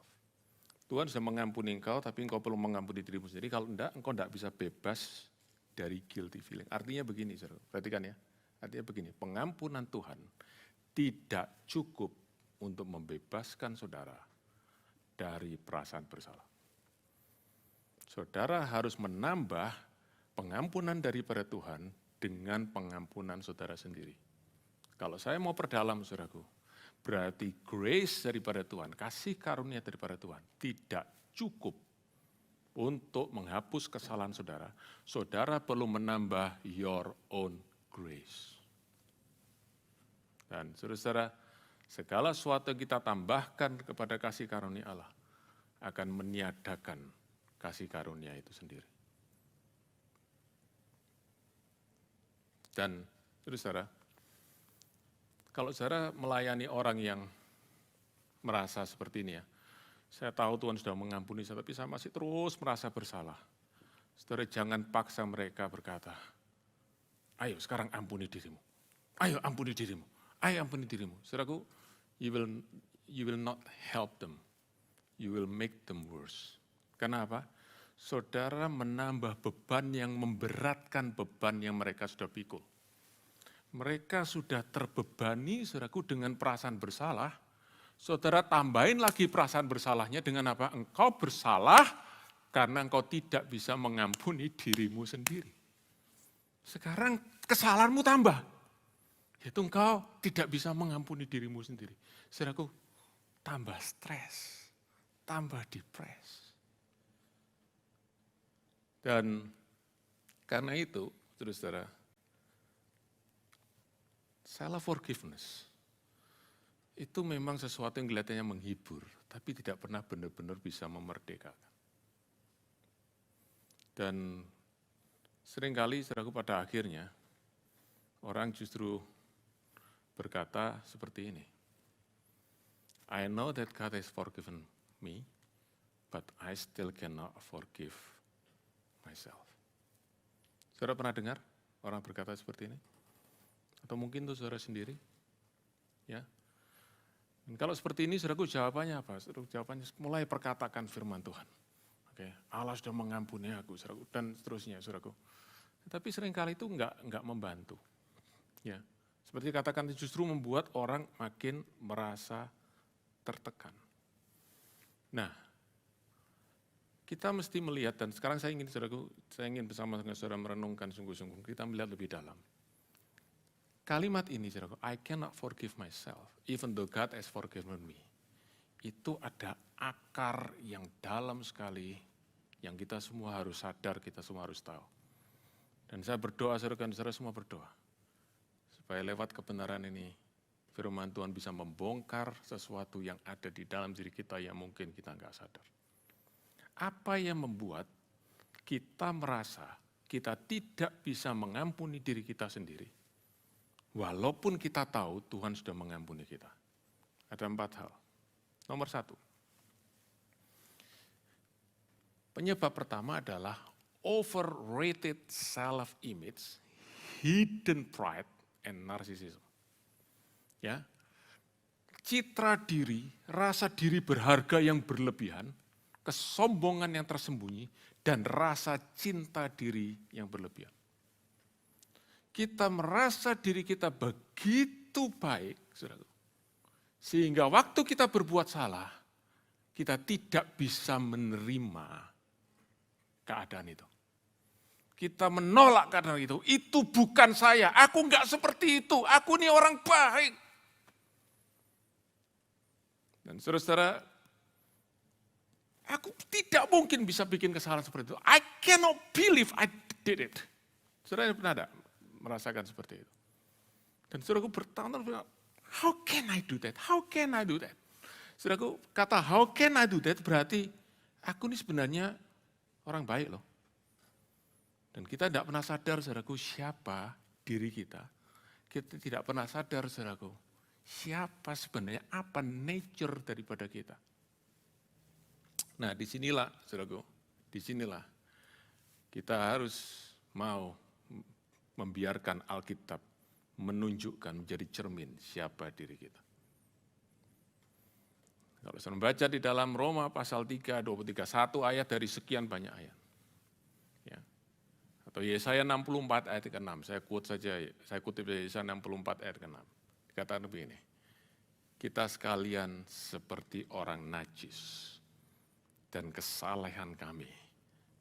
Tuhan sudah mengampuni engkau, tapi engkau perlu mengampuni dirimu sendiri. Kalau enggak, engkau enggak bisa bebas dari guilty feeling. Artinya begini, saudara, perhatikan ya. Artinya begini, pengampunan Tuhan tidak cukup untuk membebaskan saudara dari perasaan bersalah. Saudara harus menambah pengampunan daripada Tuhan dengan pengampunan saudara sendiri. Kalau saya mau perdalam, saudaraku, berarti grace daripada Tuhan, kasih karunia daripada Tuhan tidak cukup untuk menghapus kesalahan saudara. Saudara perlu menambah your own grace. Dan saudara, segala sesuatu yang kita tambahkan kepada kasih karunia Allah akan meniadakan kasih karunia itu sendiri. Dan saudara, kalau saudara melayani orang yang merasa seperti ini ya, saya tahu Tuhan sudah mengampuni saya, tapi saya masih terus merasa bersalah. Saudara, jangan paksa mereka berkata, ayo sekarang ampuni dirimu, ayo ampuni dirimu, ayo ampuni dirimu. Saudaraku, you will not help them, you will make them worse. Kenapa? Saudara menambah beban yang memberatkan beban yang mereka sudah pikul. Mereka sudah terbebani, saudaraku, dengan perasaan bersalah. Saudara tambahin lagi perasaan bersalahnya dengan apa? Engkau bersalah karena engkau tidak bisa mengampuni dirimu sendiri. Sekarang kesalahanmu tambah. Yaitu engkau tidak bisa mengampuni dirimu sendiri. Saudaraku, tambah stres, tambah depres. Dan karena itu, saudara, self-forgiveness itu memang sesuatu yang kelihatannya menghibur, tapi tidak pernah benar-benar bisa memerdekakan. Dan seringkali, saudaraku, pada akhirnya, orang justru berkata seperti ini, I know that God has forgiven me, but I still cannot forgive myself. Saudara pernah dengar orang berkata seperti ini? Atau mungkin itu saudara sendiri? Ya. Dan kalau seperti ini, saudaraku, jawabannya apa? Saudaraku, jawabannya mulai perkatakan firman Tuhan. Oke, Allah sudah mengampuni aku, saudaraku, dan seterusnya, saudaraku. Tapi seringkali itu enggak membantu. Ya. Seperti katakan, justru membuat orang makin merasa tertekan. Nah, kita mesti melihat, dan sekarang saya ingin bersama dengan saudara merenungkan sungguh-sungguh, kita melihat lebih dalam. Kalimat ini, saudaraku, I cannot forgive myself, even though God has forgiven me. Itu ada akar yang dalam sekali, yang kita semua harus sadar, kita semua harus tahu. Dan saya berdoa, saudara semua berdoa, supaya lewat kebenaran ini, firman Tuhan bisa membongkar sesuatu yang ada di dalam diri kita yang mungkin kita nggak sadar. Apa yang membuat kita merasa kita tidak bisa mengampuni diri kita sendiri, walaupun kita tahu Tuhan sudah mengampuni kita? Ada 4 hal. Nomor 1, Penyebab pertama adalah overrated self-image, hidden pride, and narcissism. Ya, citra diri, rasa diri berharga yang berlebihan, kesombongan yang tersembunyi, dan rasa cinta diri yang berlebihan. Kita merasa diri kita begitu baik, saudara, sehingga waktu kita berbuat salah, kita tidak bisa menerima keadaan itu. Kita menolak keadaan itu bukan saya, aku enggak seperti itu, aku ini orang baik. Dan saudara-saudara, aku tidak mungkin bisa bikin kesalahan seperti itu. I cannot believe I did it. Saudara pernah ada merasakan seperti itu? Dan saudaraku bertahun-tahun bilang, how can I do that? How can I do that? Saudaraku, kata how can I do that berarti aku ini sebenarnya orang baik loh. Dan kita tidak pernah sadar, saudaraku, siapa diri kita. Kita tidak pernah sadar, saudaraku, siapa sebenarnya, apa nature daripada kita. Nah, disinilah, saudaraku, disinilah kita harus mau membiarkan Alkitab menunjukkan, menjadi cermin siapa diri kita. Kalau saya membaca di dalam Roma pasal 3, 23, satu ayat dari sekian banyak ayat. Ya. Atau Yesaya 64 ayat ke-6, saya kutip Yesaya 64 ayat ke-6. Dikatakan begini, kita sekalian seperti orang najis, dan kesalehan kami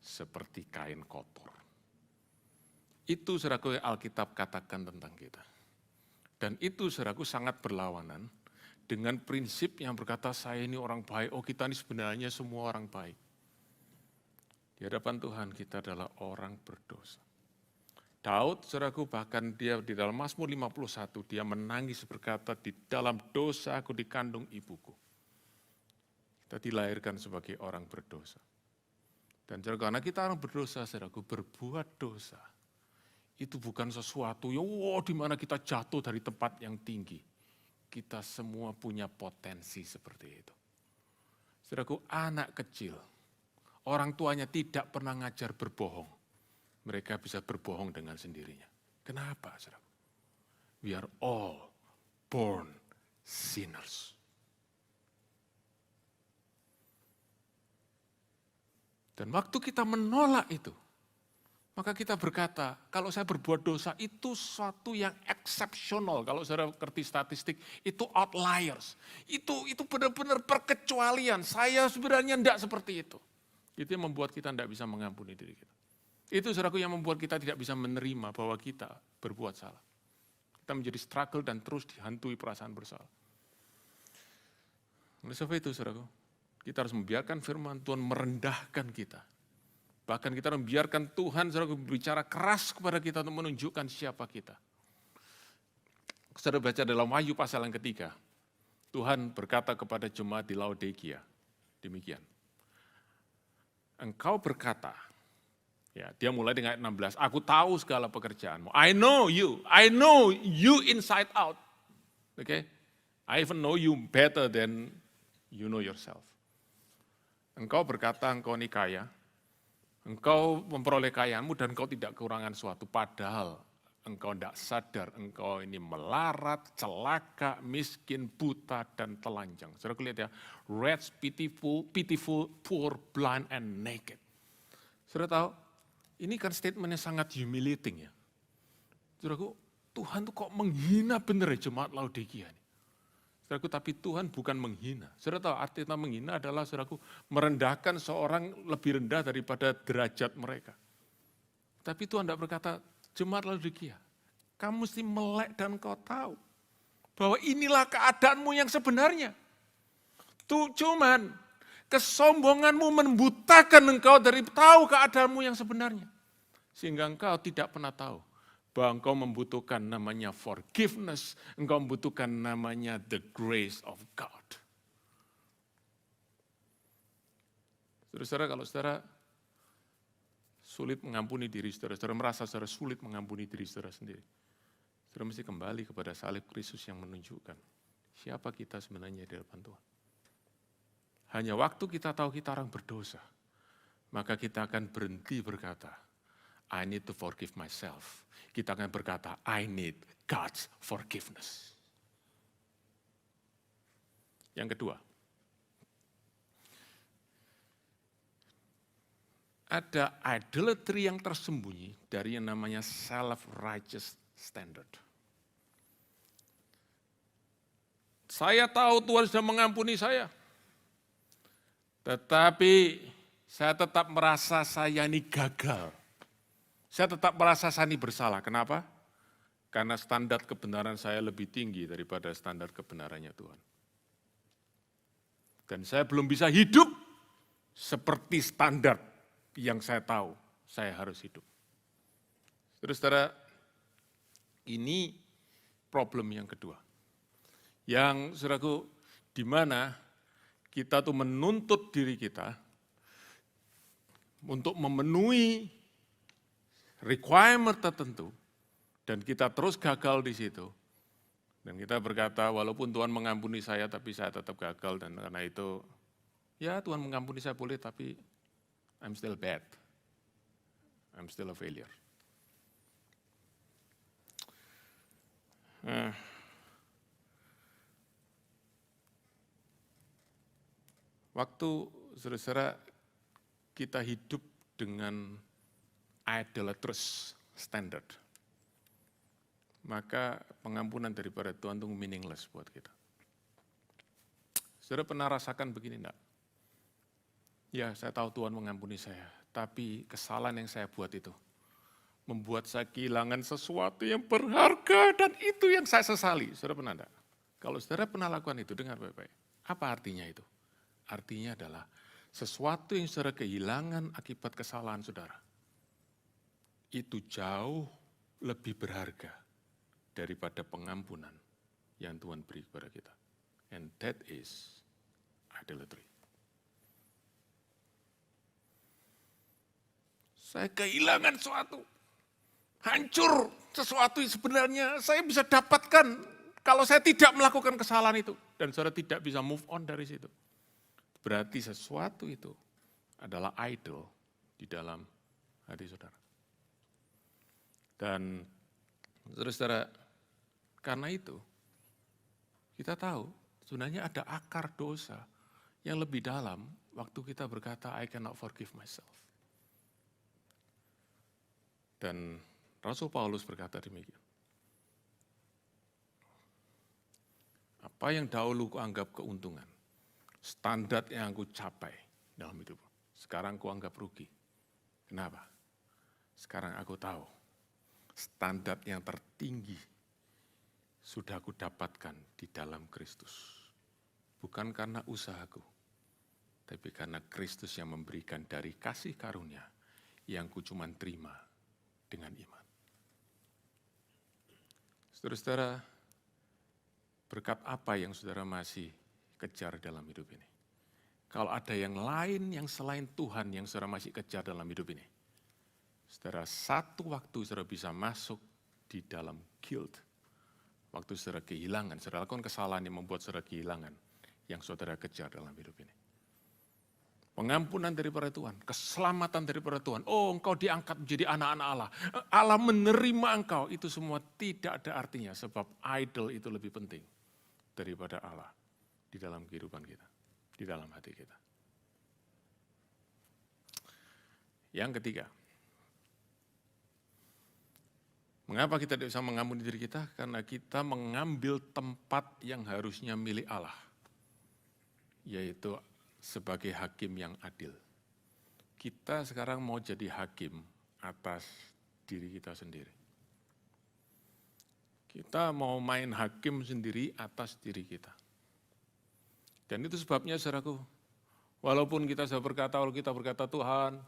seperti kain kotor. Itu saudaraku Alkitab katakan tentang kita. Dan itu saudaraku sangat berlawanan dengan prinsip yang berkata saya ini orang baik, oh kita ini sebenarnya semua orang baik. Di hadapan Tuhan kita adalah orang berdosa. Daud, saudaraku, bahkan dia di dalam Mazmur 51, dia menangis berkata, di dalam dosa aku dikandung ibuku. Kita dilahirkan sebagai orang berdosa. Dan karena kita orang berdosa, saudaraku, berbuat dosa, itu bukan sesuatu yang di mana kita jatuh dari tempat yang tinggi. Kita semua punya potensi seperti itu. Saudaraku, anak kecil, orang tuanya tidak pernah ngajar berbohong. Mereka bisa berbohong dengan sendirinya. Kenapa, saudaraku? We are all born sinners. Dan waktu kita menolak itu, maka kita berkata, kalau saya berbuat dosa itu suatu yang eksepsional. Kalau saudara ngerti statistik, itu outliers. Itu benar-benar perkecualian. Saya sebenarnya tidak seperti itu. Itu yang membuat kita tidak bisa mengampuni diri kita. Itu saudaraku yang membuat kita tidak bisa menerima bahwa kita berbuat salah. Kita menjadi struggle dan terus dihantui perasaan bersalah. Oleh sebab itu saudaraku, kita harus membiarkan firman Tuhan merendahkan kita. Bahkan kita membiarkan Tuhan saudara berbicara keras kepada kita untuk menunjukkan siapa kita. Saudara baca dalam Wahyu pasal yang ketiga. Tuhan berkata kepada jemaat di Laodikia, demikian. Engkau berkata, ya dia mulai dengan ayat 16, aku tahu segala pekerjaanmu. I know you inside out. Okay? I even know you better than you know yourself. Engkau berkata engkau ini kaya, engkau memperoleh kayaanmu dan engkau tidak kekurangan suatu. Padahal engkau tidak sadar, engkau ini melarat, celaka, miskin, buta, dan telanjang. Saudara lihat ya, wretched, pitiful, poor, blind, and naked. Saudara tahu, ini kan statementnya sangat humiliating ya. Saudaraku, Tuhan tuh kok menghina bener ya jemaat Laodikia ini. Saudaraku, tapi Tuhan bukan menghina. Saudara tahu artinya menghina adalah saudaraku merendahkan seorang lebih rendah daripada derajat mereka. Tapi Tuhan tidak berkata, jemaat Laodikia, kamu mesti melek dan kau tahu bahwa inilah keadaanmu yang sebenarnya. Tuh cuman kesombonganmu membutakan engkau dari tahu keadaanmu yang sebenarnya. Sehingga engkau tidak pernah tahu bahwa engkau membutuhkan namanya forgiveness, engkau membutuhkan namanya the grace of God. Saudara-saudara, kalau saudara sulit mengampuni diri saudara, saudara merasa saudara sulit mengampuni diri saudara sendiri, saudara mesti kembali kepada salib Kristus yang menunjukkan siapa kita sebenarnya di hadapan Tuhan. Hanya waktu kita tahu kita orang berdosa, maka kita akan berhenti berkata, I need to forgive myself. Kita akan berkata, I need God's forgiveness. Yang kedua, ada idolatry yang tersembunyi dari yang namanya self-righteous standard. Saya tahu Tuhan sudah mengampuni saya, tetapi saya tetap merasa saya ini gagal. Saya tetap merasa saya ini bersalah. Kenapa? Karena standar kebenaran saya lebih tinggi daripada standar kebenarannya Tuhan. Dan saya belum bisa hidup seperti standar yang saya tahu saya harus hidup. Saudara-saudara, ini problem yang kedua. Yang saudaraku, di mana kita tuh menuntut diri kita untuk memenuhi requirement tertentu, dan kita terus gagal di situ. Dan kita berkata, walaupun Tuhan mengampuni saya, tapi saya tetap gagal, dan karena itu, ya Tuhan mengampuni saya boleh, tapi I'm still bad. I'm still a failure. Waktu saudara-saudara kita hidup dengan idolatrous standard, maka pengampunan daripada Tuhan itu meaningless buat kita. Saudara pernah rasakan begini enggak? Ya, saya tahu Tuhan mengampuni saya, tapi kesalahan yang saya buat itu membuat saya kehilangan sesuatu yang berharga dan itu yang saya sesali. Saudara pernah enggak? Kalau saudara pernah lakukan itu, dengar baik-baik. Apa artinya itu? Artinya adalah sesuatu yang saudara kehilangan akibat kesalahan saudara, itu jauh lebih berharga daripada pengampunan yang Tuhan beri kepada kita. And that is idolatry. Saya kehilangan sesuatu, hancur sesuatu yang sebenarnya saya bisa dapatkan kalau saya tidak melakukan kesalahan itu. Dan saudara tidak bisa move on dari situ. Berarti sesuatu itu adalah idol di dalam hati saudara. Dan saudara-saudara, karena itu kita tahu sebenarnya ada akar dosa yang lebih dalam waktu kita berkata, I cannot forgive myself. Dan Rasul Paulus berkata demikian. Apa yang dahulu kuanggap keuntungan, standar yang aku capai dalam hidup, sekarang kuanggap rugi. Kenapa? Sekarang aku tahu standar yang tertinggi sudah aku dapatkan di dalam Kristus. Bukan karena usahaku, tapi karena Kristus yang memberikan dari kasih karunia yang ku cuma terima dengan iman. Saudara-saudara, berkat apa yang saudara masih kejar dalam hidup ini? Kalau ada yang lain yang selain Tuhan yang saudara masih kejar dalam hidup ini, saudara, satu waktu saudara bisa masuk di dalam guilt. Waktu saudara kehilangan, saudara lakukan kesalahan yang membuat saudara kehilangan yang saudara kejar dalam hidup ini. Pengampunan daripada Tuhan, keselamatan daripada Tuhan. Oh, engkau diangkat menjadi anak-anak Allah. Allah menerima engkau, itu semua tidak ada artinya sebab idol itu lebih penting daripada Allah di dalam kehidupan kita, di dalam hati kita. Yang ketiga, mengapa kita tidak bisa mengampuni diri kita? Karena kita mengambil tempat yang harusnya milik Allah, yaitu sebagai hakim yang adil. Kita sekarang mau jadi hakim atas diri kita sendiri. Kita mau main hakim sendiri atas diri kita. Dan itu sebabnya saudaraku, walaupun kita sudah berkata, kalau kita berkata Tuhan,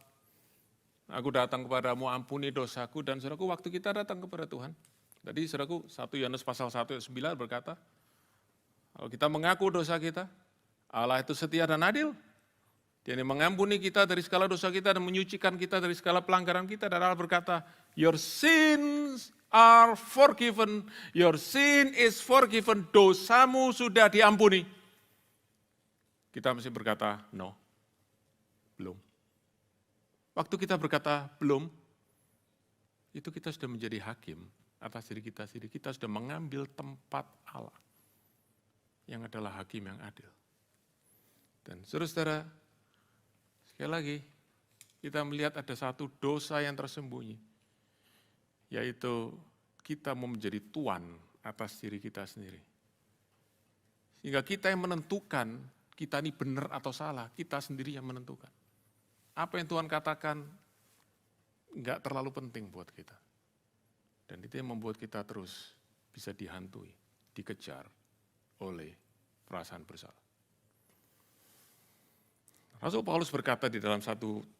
aku datang kepadamu, ampuni dosaku, dan saudaraku waktu kita datang kepada Tuhan. Tadi saudaraku 1 Yohanes pasal 1 ayat 9 berkata, kalau kita mengaku dosa kita, Allah itu setia dan adil. Dia mengampuni kita dari segala dosa kita dan menyucikan kita dari segala pelanggaran kita. Dan Allah berkata, your sins are forgiven, your sin is forgiven, dosamu sudah diampuni. Kita mesti berkata, no, belum. Waktu kita berkata belum, itu kita sudah menjadi hakim atas diri kita sendiri. Kita sudah mengambil tempat Allah yang adalah hakim yang adil. Dan saudara-saudara, sekali lagi kita melihat ada satu dosa yang tersembunyi, yaitu kita mau menjadi tuan atas diri kita sendiri. Sehingga kita yang menentukan kita ini benar atau salah, kita sendiri yang menentukan. Apa yang Tuhan katakan enggak terlalu penting buat kita. Dan itu yang membuat kita terus bisa dihantui, dikejar oleh perasaan bersalah. Rasul Paulus berkata di dalam 1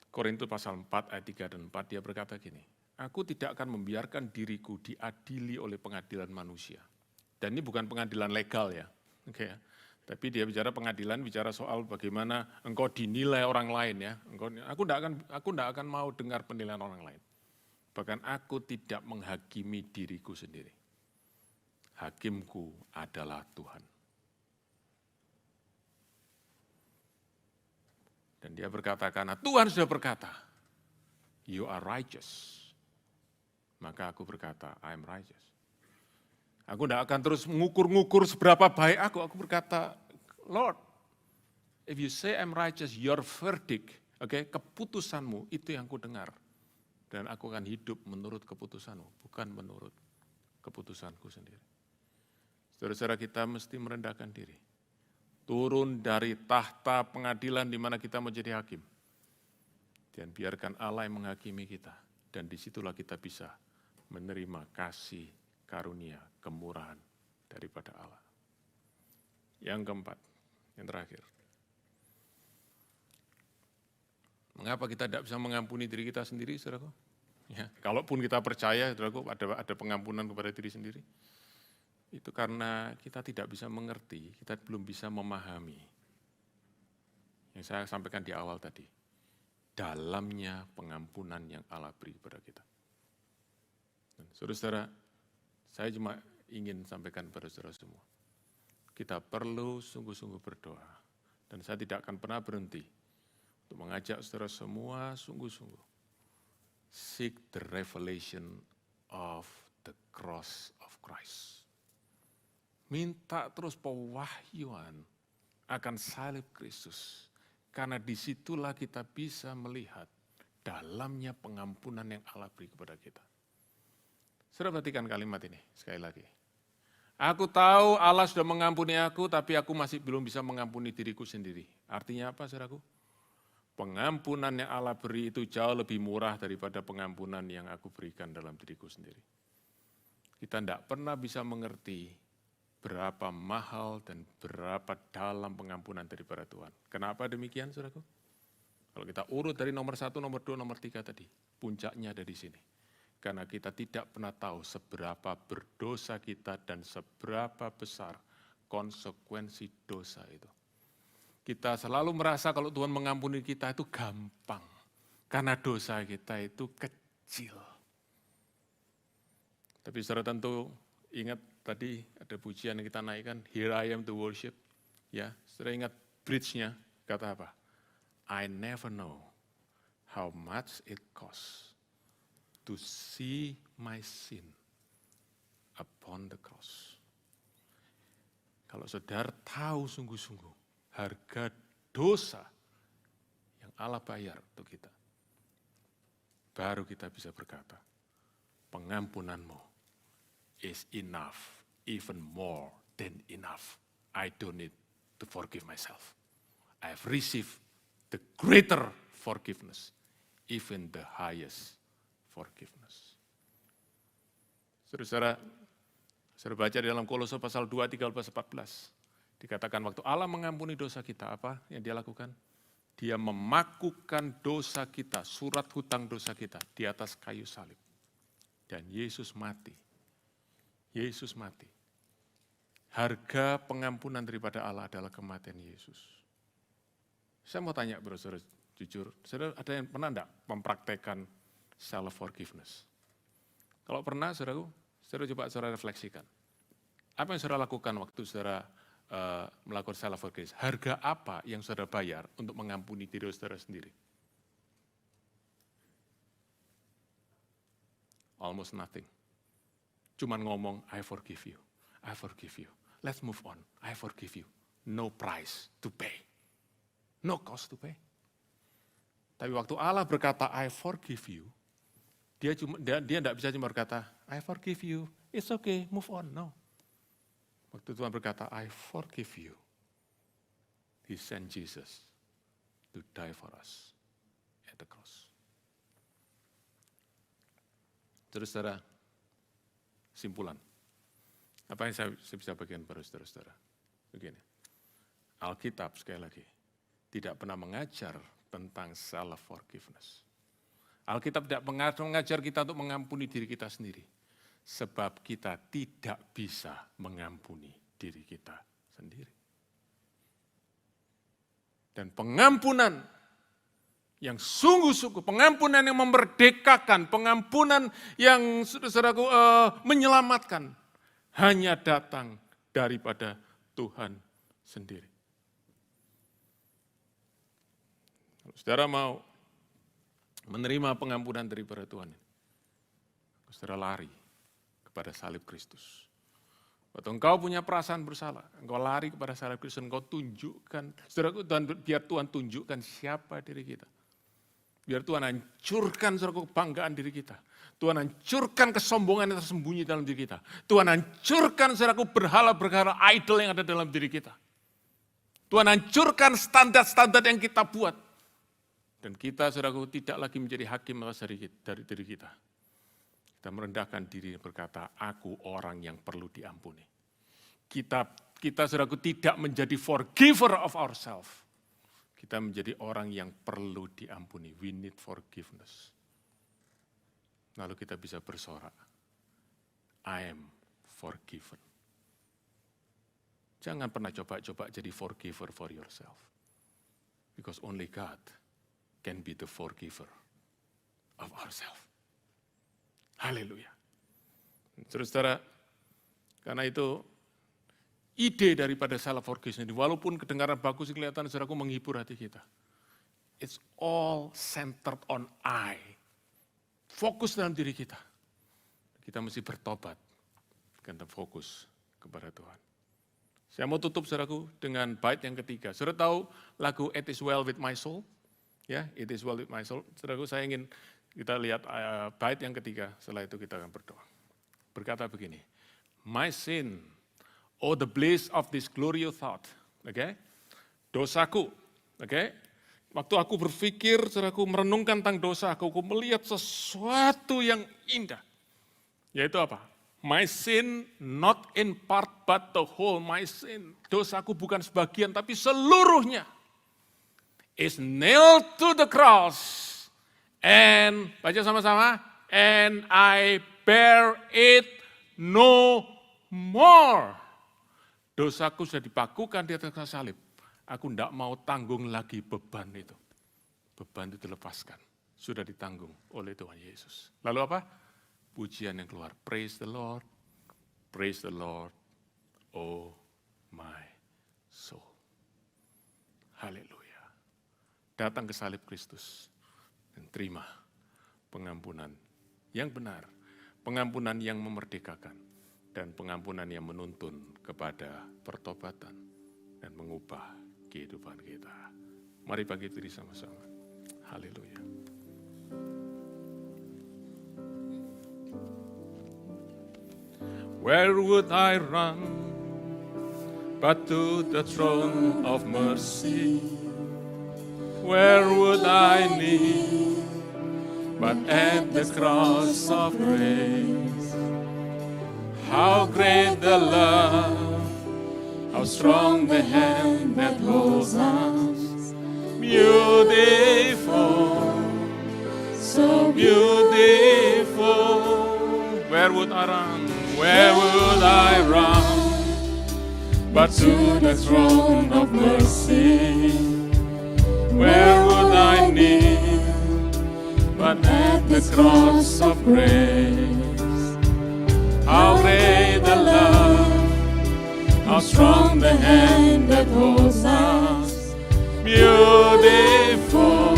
Korintus pasal 4 ayat 3 dan 4, dia berkata gini, aku tidak akan membiarkan diriku diadili oleh pengadilan manusia. Dan ini bukan pengadilan legal ya, oke ya. Tapi dia bicara pengadilan, bicara soal bagaimana engkau dinilai orang lain ya. Aku tidak akan mau dengar penilaian orang lain. Bahkan aku tidak menghakimi diriku sendiri. Hakimku adalah Tuhan. Dan dia berkata, karena Tuhan sudah berkata, you are righteous. Maka aku berkata, I am righteous. Aku tidak akan terus mengukur-ngukur seberapa baik aku. Aku berkata, Lord, if you say I'm righteous, your verdict, keputusanmu itu yang ku dengar. Dan aku akan hidup menurut keputusanmu, bukan menurut keputusanku sendiri. Saudara-saudara, kita mesti merendahkan diri. Turun dari tahta pengadilan di mana kita menjadi hakim. Dan biarkan Allah yang menghakimi kita. Dan disitulah kita bisa menerima kasih, karunia, kemurahan daripada Allah. Yang keempat, yang terakhir. Mengapa kita tidak bisa mengampuni diri kita sendiri, saudaraku? Ya, kalaupun kita percaya, saudaraku, ada pengampunan kepada diri sendiri. Itu karena kita tidak bisa mengerti, kita belum bisa memahami. Yang saya sampaikan di awal tadi. Dalamnya pengampunan yang Allah beri kepada kita. Saudara-saudara, saya cuma ingin sampaikan kepada saudara semua. Kita perlu sungguh-sungguh berdoa. Dan saya tidak akan pernah berhenti untuk mengajak saudara semua sungguh-sungguh. Seek the revelation of the cross of Christ. Minta terus pewahyuan akan salib Kristus. Karena disitulah kita bisa melihat dalamnya pengampunan yang Allah beri kepada kita. Saudara perhatikan kalimat ini sekali lagi. Aku tahu Allah sudah mengampuni aku, tapi aku masih belum bisa mengampuni diriku sendiri. Artinya apa, saudaraku? Pengampunan yang Allah beri itu jauh lebih murah daripada pengampunan yang aku berikan dalam diriku sendiri. Kita tidak pernah bisa mengerti berapa mahal dan berapa dalam pengampunan daripada Tuhan. Kenapa demikian, saudaraku? Kalau kita urut dari nomor 1, nomor 2, nomor 3 tadi, puncaknya ada di sini. Karena kita tidak pernah tahu seberapa berdosa kita dan seberapa besar konsekuensi dosa itu. Kita selalu merasa kalau Tuhan mengampuni kita itu gampang. Karena dosa kita itu kecil. Tapi saudara tentu ingat tadi ada pujian yang kita naikkan, Here I am to worship. Ya, saudara ingat bridge-nya, kata apa? I never know how much it costs to see my sin upon the cross. Kalau saudara tahu sungguh-sungguh harga dosa yang Allah bayar untuk kita, baru kita bisa berkata, pengampunanmu is enough, even more than enough. I don't need to forgive myself. I have received the greater forgiveness, even the highest forgiveness. Saudara-saudara, saya baca di dalam Kolose pasal 2, 13, 14. Dikatakan waktu Allah mengampuni dosa kita, apa yang dia lakukan? Dia memakukan dosa kita, surat hutang dosa kita di atas kayu salib. Dan Yesus mati. Yesus mati. Harga pengampunan daripada Allah adalah kematian Yesus. Saya mau tanya, saudara, jujur, saudara ada yang pernah enggak mempraktekkan self-forgiveness? Kalau pernah, saudara coba saudara refleksikan. Apa yang saudara lakukan waktu saudara melakukan self-forgiveness? Harga apa yang saudara bayar untuk mengampuni diri saudara sendiri? Almost nothing. Cuman ngomong, I forgive you. I forgive you. Let's move on. I forgive you. No price to pay. No cost to pay. Tapi waktu Allah berkata, I forgive you, dia tidak bisa cuma berkata, I forgive you, it's okay, move on. No. Waktu Tuhan berkata, I forgive you, He sent Jesus to die for us at the cross. Saudara-saudara, simpulan. Apa yang saya bisa bagikan pada saudara-saudara? Begini, Alkitab sekali lagi tidak pernah mengajar tentang self-forgiveness. Alkitab tidak mengajar kita untuk mengampuni diri kita sendiri. Sebab kita tidak bisa mengampuni diri kita sendiri. Dan pengampunan yang sungguh-sungguh, pengampunan yang memerdekakan, pengampunan yang saudaraku menyelamatkan, hanya datang daripada Tuhan sendiri. Kalau saudara mau menerima pengampunan daripada Tuhan, saudara lari kepada salib Kristus. Waktu engkau punya perasaan bersalah, engkau lari kepada salib Kristus, engkau tunjukkan, saudaraku, biar Tuhan tunjukkan siapa diri kita. Biar Tuhan hancurkan saudaraku kebanggaan diri kita. Tuhan hancurkan kesombongan yang tersembunyi dalam diri kita. Tuhan hancurkan saudaraku berhala-berhala idol yang ada dalam diri kita. Tuhan hancurkan standar-standar yang kita buat. Dan kita saudaraku tidak lagi menjadi hakim atas dari diri kita. Kita merendahkan diri dan berkata, aku orang yang perlu diampuni. Kita saudaraku tidak menjadi forgiver of ourselves. Kita menjadi orang yang perlu diampuni. We need forgiveness. Lalu kita bisa bersorak, I am forgiven. Jangan pernah coba-coba jadi forgiver for yourself. Because only God can be the forgiver of ourselves. Haleluya. Saudara-saudara, karena itu ide daripada self-forgiveness ini, walaupun kedengaran bagus kelihatan saudaraku menghibur hati kita. It's all centered on I. Fokus dalam diri kita. Kita mesti bertobat. Kita fokus kepada Tuhan. Saya mau tutup saudaraku dengan bait yang ketiga. Saudara tahu lagu It Is Well With My Soul? Ya, It Is Well With My Soul. Saudaraku, saya ingin kita lihat bait yang ketiga. Setelah itu kita akan berdoa. Berkata begini, my sin, oh the bliss of this glorious thought. Okay? Dosaku, okay? Waktu aku berpikir, saudaraku merenungkan tentang dosa aku melihat sesuatu yang indah. Yaitu apa? My sin not in part but the whole. My sin, dosaku bukan sebagian tapi seluruhnya. Is nailed to the cross. And, baca sama-sama. And I bear it no more. Dosaku sudah dipakukan di atas salib. Aku tidak mau tanggung lagi beban itu. Beban itu dilepaskan. Sudah ditanggung oleh Tuhan Yesus. Lalu apa? Pujian yang keluar. Praise the Lord. Praise the Lord. Oh my soul. Haleluya. Datang ke salib Kristus. Dan terima pengampunan yang benar. Pengampunan yang memerdekakan. Dan pengampunan yang menuntun kepada pertobatan. Dan mengubah kehidupan kita. Mari bagi diri sama-sama. Haleluya. Where would I run but to the throne of mercy? Where would I kneel but at the cross of grace? How great the love, how strong the hand that holds us. Beautiful, so beautiful. Where would I run? Where would I run? But to the throne of mercy. Where would I kneel? But at the cross of grace. How great the love, how strong the hand that holds us. Beautiful,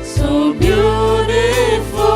so beautiful.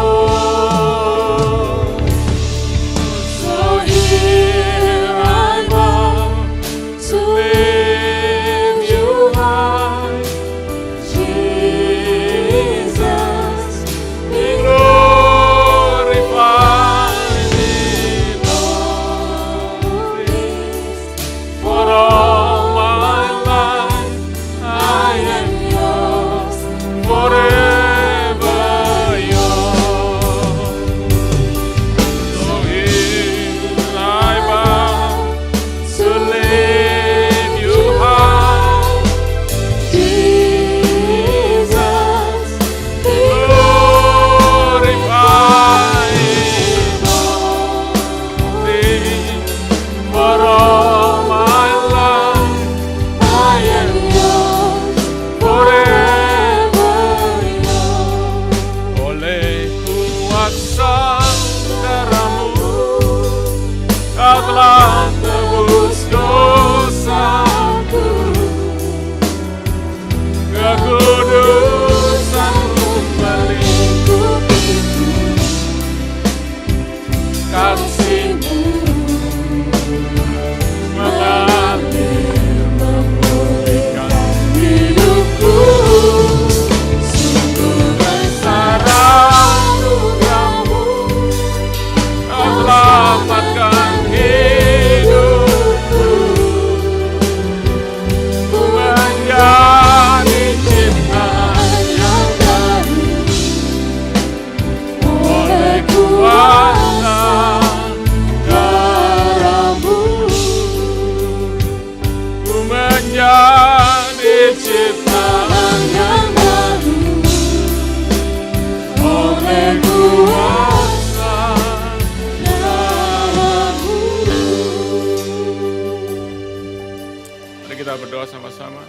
kita berdoa sama-sama.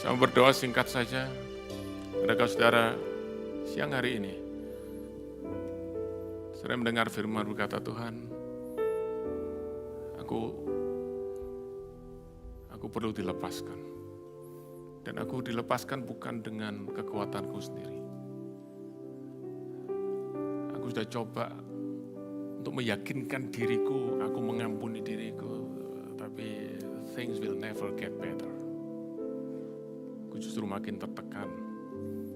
Saya berdoa singkat saja. Adakah saudara siang hari ini saudara mendengar firman berkata, Tuhan, aku perlu dilepaskan. Dan aku dilepaskan bukan dengan kekuatanku sendiri. Aku sudah coba untuk meyakinkan diriku, aku mengampuni diriku, tapi things will never get better. Aku justru makin tertekan,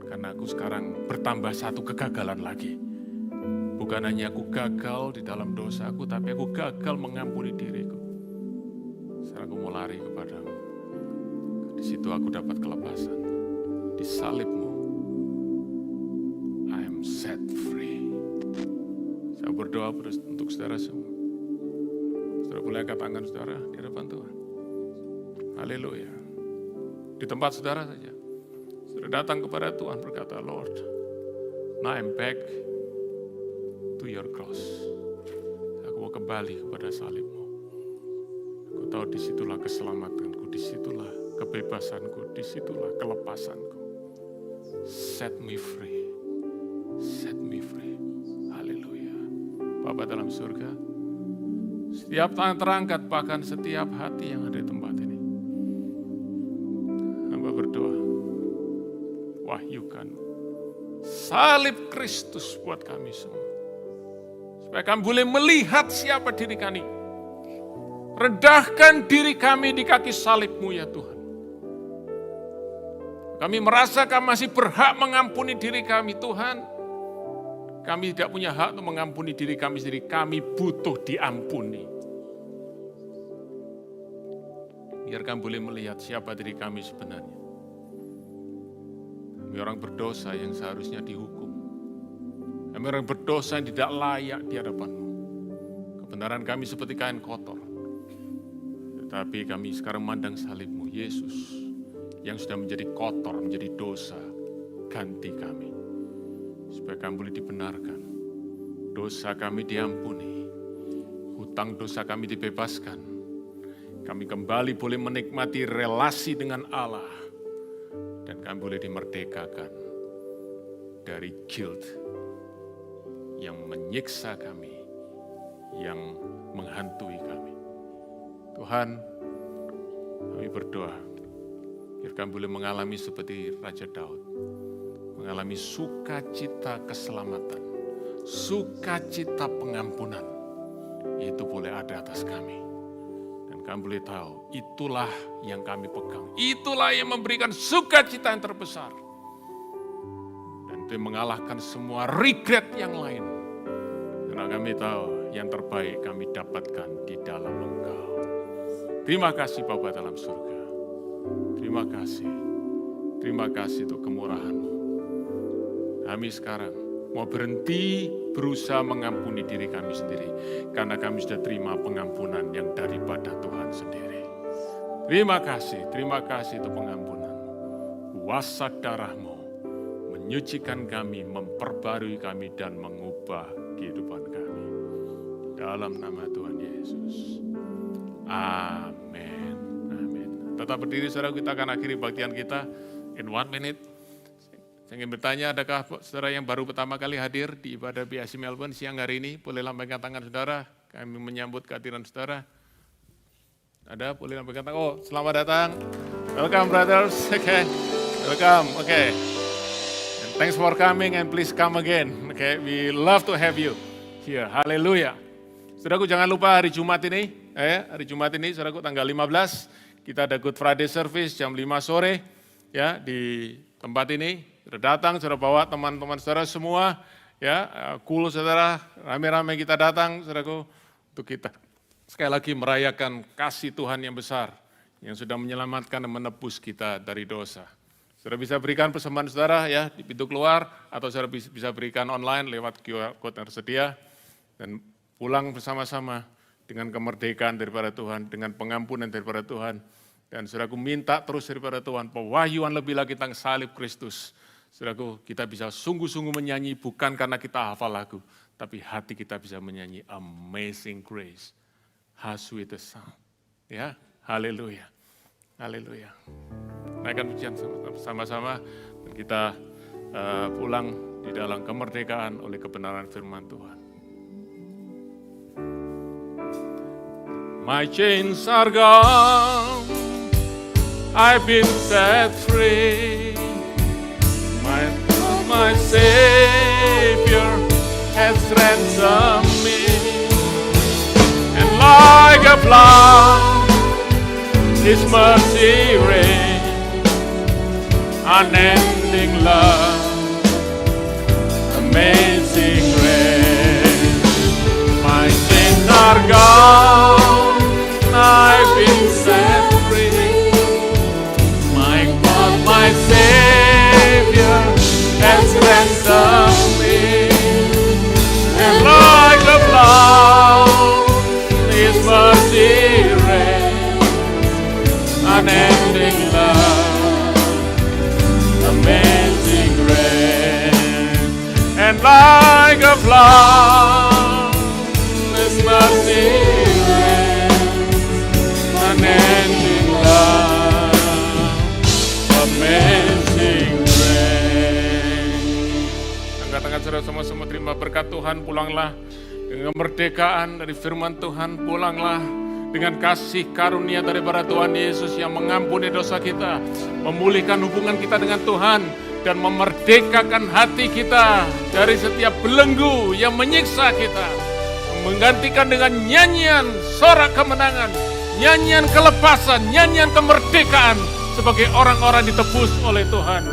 karena aku sekarang bertambah satu kegagalan lagi. Bukan hanya aku gagal di dalam dosaku, tapi aku gagal mengampuni diriku. Sekarang aku mau lari kepadamu. Di situ aku dapat kelepasan. Di salibmu, I am set free. Saya berdoa untuk saudara semua. Saudara boleh angkat tangan saudara di hadapan Tuhan. Haleluya. Di tempat saudara saja. Saudara datang kepada Tuhan berkata, Lord, now I'm back to your cross. Aku mau kembali kepada salibmu. Aku tahu disitulah keselamatanku, disitulah kebebasanku, disitulah kelepasanku. Set me free. Set me free. Haleluya. Bapa dalam surga, setiap tangan terangkat, bahkan setiap hati yang ada di tempat ini, hamba berdoa, wahyukan salib Kristus buat kami semua. Supaya kami boleh melihat siapa diri kami. Rendahkan diri kami di kaki salib-Mu ya Tuhan. Kami merasa kami masih berhak mengampuni diri kami, Tuhan. Kami tidak punya hak untuk mengampuni diri kami sendiri. Kami butuh diampuni. Biar kami boleh melihat siapa diri kami sebenarnya. Kami orang berdosa yang seharusnya dihukum. Kami orang berdosa yang tidak layak di hadapan-Mu. Kebenaran kami seperti kain kotor. Tetapi kami sekarang memandang salib-Mu, Yesus, yang sudah menjadi kotor, menjadi dosa, ganti kami. Supaya kami boleh dibenarkan. Dosa kami diampuni. Hutang dosa kami dibebaskan. Kami kembali boleh menikmati relasi dengan Allah. Dan kami boleh dimerdekakan dari guilt yang menyiksa kami, yang menghantui kami. Tuhan, kami berdoa, biar kami boleh mengalami seperti Raja Daud, mengalami sukacita keselamatan, sukacita pengampunan, itu boleh ada atas kami. Dan kami boleh tahu, itulah yang kami pegang, itulah yang memberikan sukacita yang terbesar. Dan itu mengalahkan semua regret yang lain. Karena kami tahu, yang terbaik kami dapatkan di dalam Engkau. Terima kasih Bapa dalam surga. Terima kasih. Terima kasih untuk kemurahan-Mu. Kami sekarang mau berhenti berusaha mengampuni diri kami sendiri. Karena kami sudah terima pengampunan yang daripada Tuhan sendiri. Terima kasih untuk pengampunan-Mu. Kuasa darah-Mu menyucikan kami, memperbarui kami, dan mengubah kehidupan kami. Dalam nama Tuhan Yesus. Amin. Amin. Tetap berdiri saudara, kita akan akhiri bagian kita in 1 minute. Saya ingin bertanya, adakah saudara yang baru pertama kali hadir di ibadah BIC Melbourne siang hari ini? Boleh lambaikan tangan saudara, kami menyambut kehadiran saudara. Ada? Boleh lambaikan tangan. Oh, selamat datang. Welcome brothers. Okay. Welcome. Okay. And thanks for coming and please come again. Okay. We love to have you here. Haleluya. Saudaraku, jangan lupa hari Jumat ini. Hari Jumat ini, saudaraku, tanggal 15, kita ada Good Friday Service jam 5 sore ya di tempat ini. Sudah datang, sudah bawa teman-teman saudara semua, ya, cool saudara, rame-rame kita datang, saudaraku, untuk kita sekali lagi merayakan kasih Tuhan yang besar, yang sudah menyelamatkan dan menebus kita dari dosa. Saudara bisa berikan persembahan saudara ya di pintu keluar, atau saudara bisa berikan online lewat QR Code yang tersedia, dan pulang bersama-sama dengan kemerdekaan daripada Tuhan, dengan pengampunan daripada Tuhan. Dan saudaraku minta terus daripada Tuhan, pewahyuan lebih lagi tentang salib Kristus. Saudaraku, kita bisa sungguh-sungguh menyanyi bukan karena kita hafal lagu, tapi hati kita bisa menyanyi Amazing Grace, how sweet the sound. Ya, haleluya. Haleluya. Naikkan pujian sama-sama dan kita pulang di dalam kemerdekaan oleh kebenaran firman Tuhan. My chains are gone, I've been set free. My Savior has ransomed me, and like a flood, His mercy reigns, unending love, amazing grace. My sins are gone, I've been set free. My God, my Savior has ransomed me, and like a flood, His mercy reigns, unending love, amazing grace. And like a flood, His mercy reigns, unending love, amazing grace. Angkat tangan saudara sama-sama terima berkat Tuhan, pulanglah dengan kemerdekaan dari firman Tuhan, pulanglah dengan kasih karunia daripada Tuhan Yesus yang mengampuni dosa kita, memulihkan hubungan kita dengan Tuhan, dan memerdekakan hati kita dari setiap belenggu yang menyiksa kita, menggantikan dengan nyanyian sorak kemenangan, nyanyian kelepasan, nyanyian kemerdekaan sebagai orang-orang ditebus oleh Tuhan.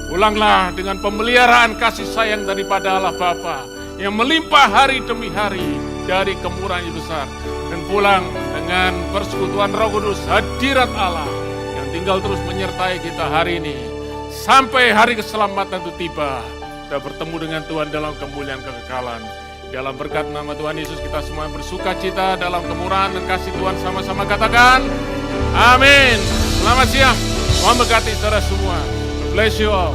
Pulanglah dengan pemeliharaan kasih sayang daripada Allah Bapa yang melimpah hari demi hari dari kemurahan yang besar, dan pulang dengan persekutuan Roh Kudus, hadirat Allah yang tinggal terus menyertai kita hari ini sampai hari keselamatan itu tiba. Kita bertemu dengan Tuhan dalam kemuliaan kekekalan. Dalam berkat nama Tuhan Yesus kita semua bersuka cita dalam kemurahan dan kasih Tuhan, sama-sama katakan amin. Selamat siang, Tuhan berkati saudara semua. God bless you all.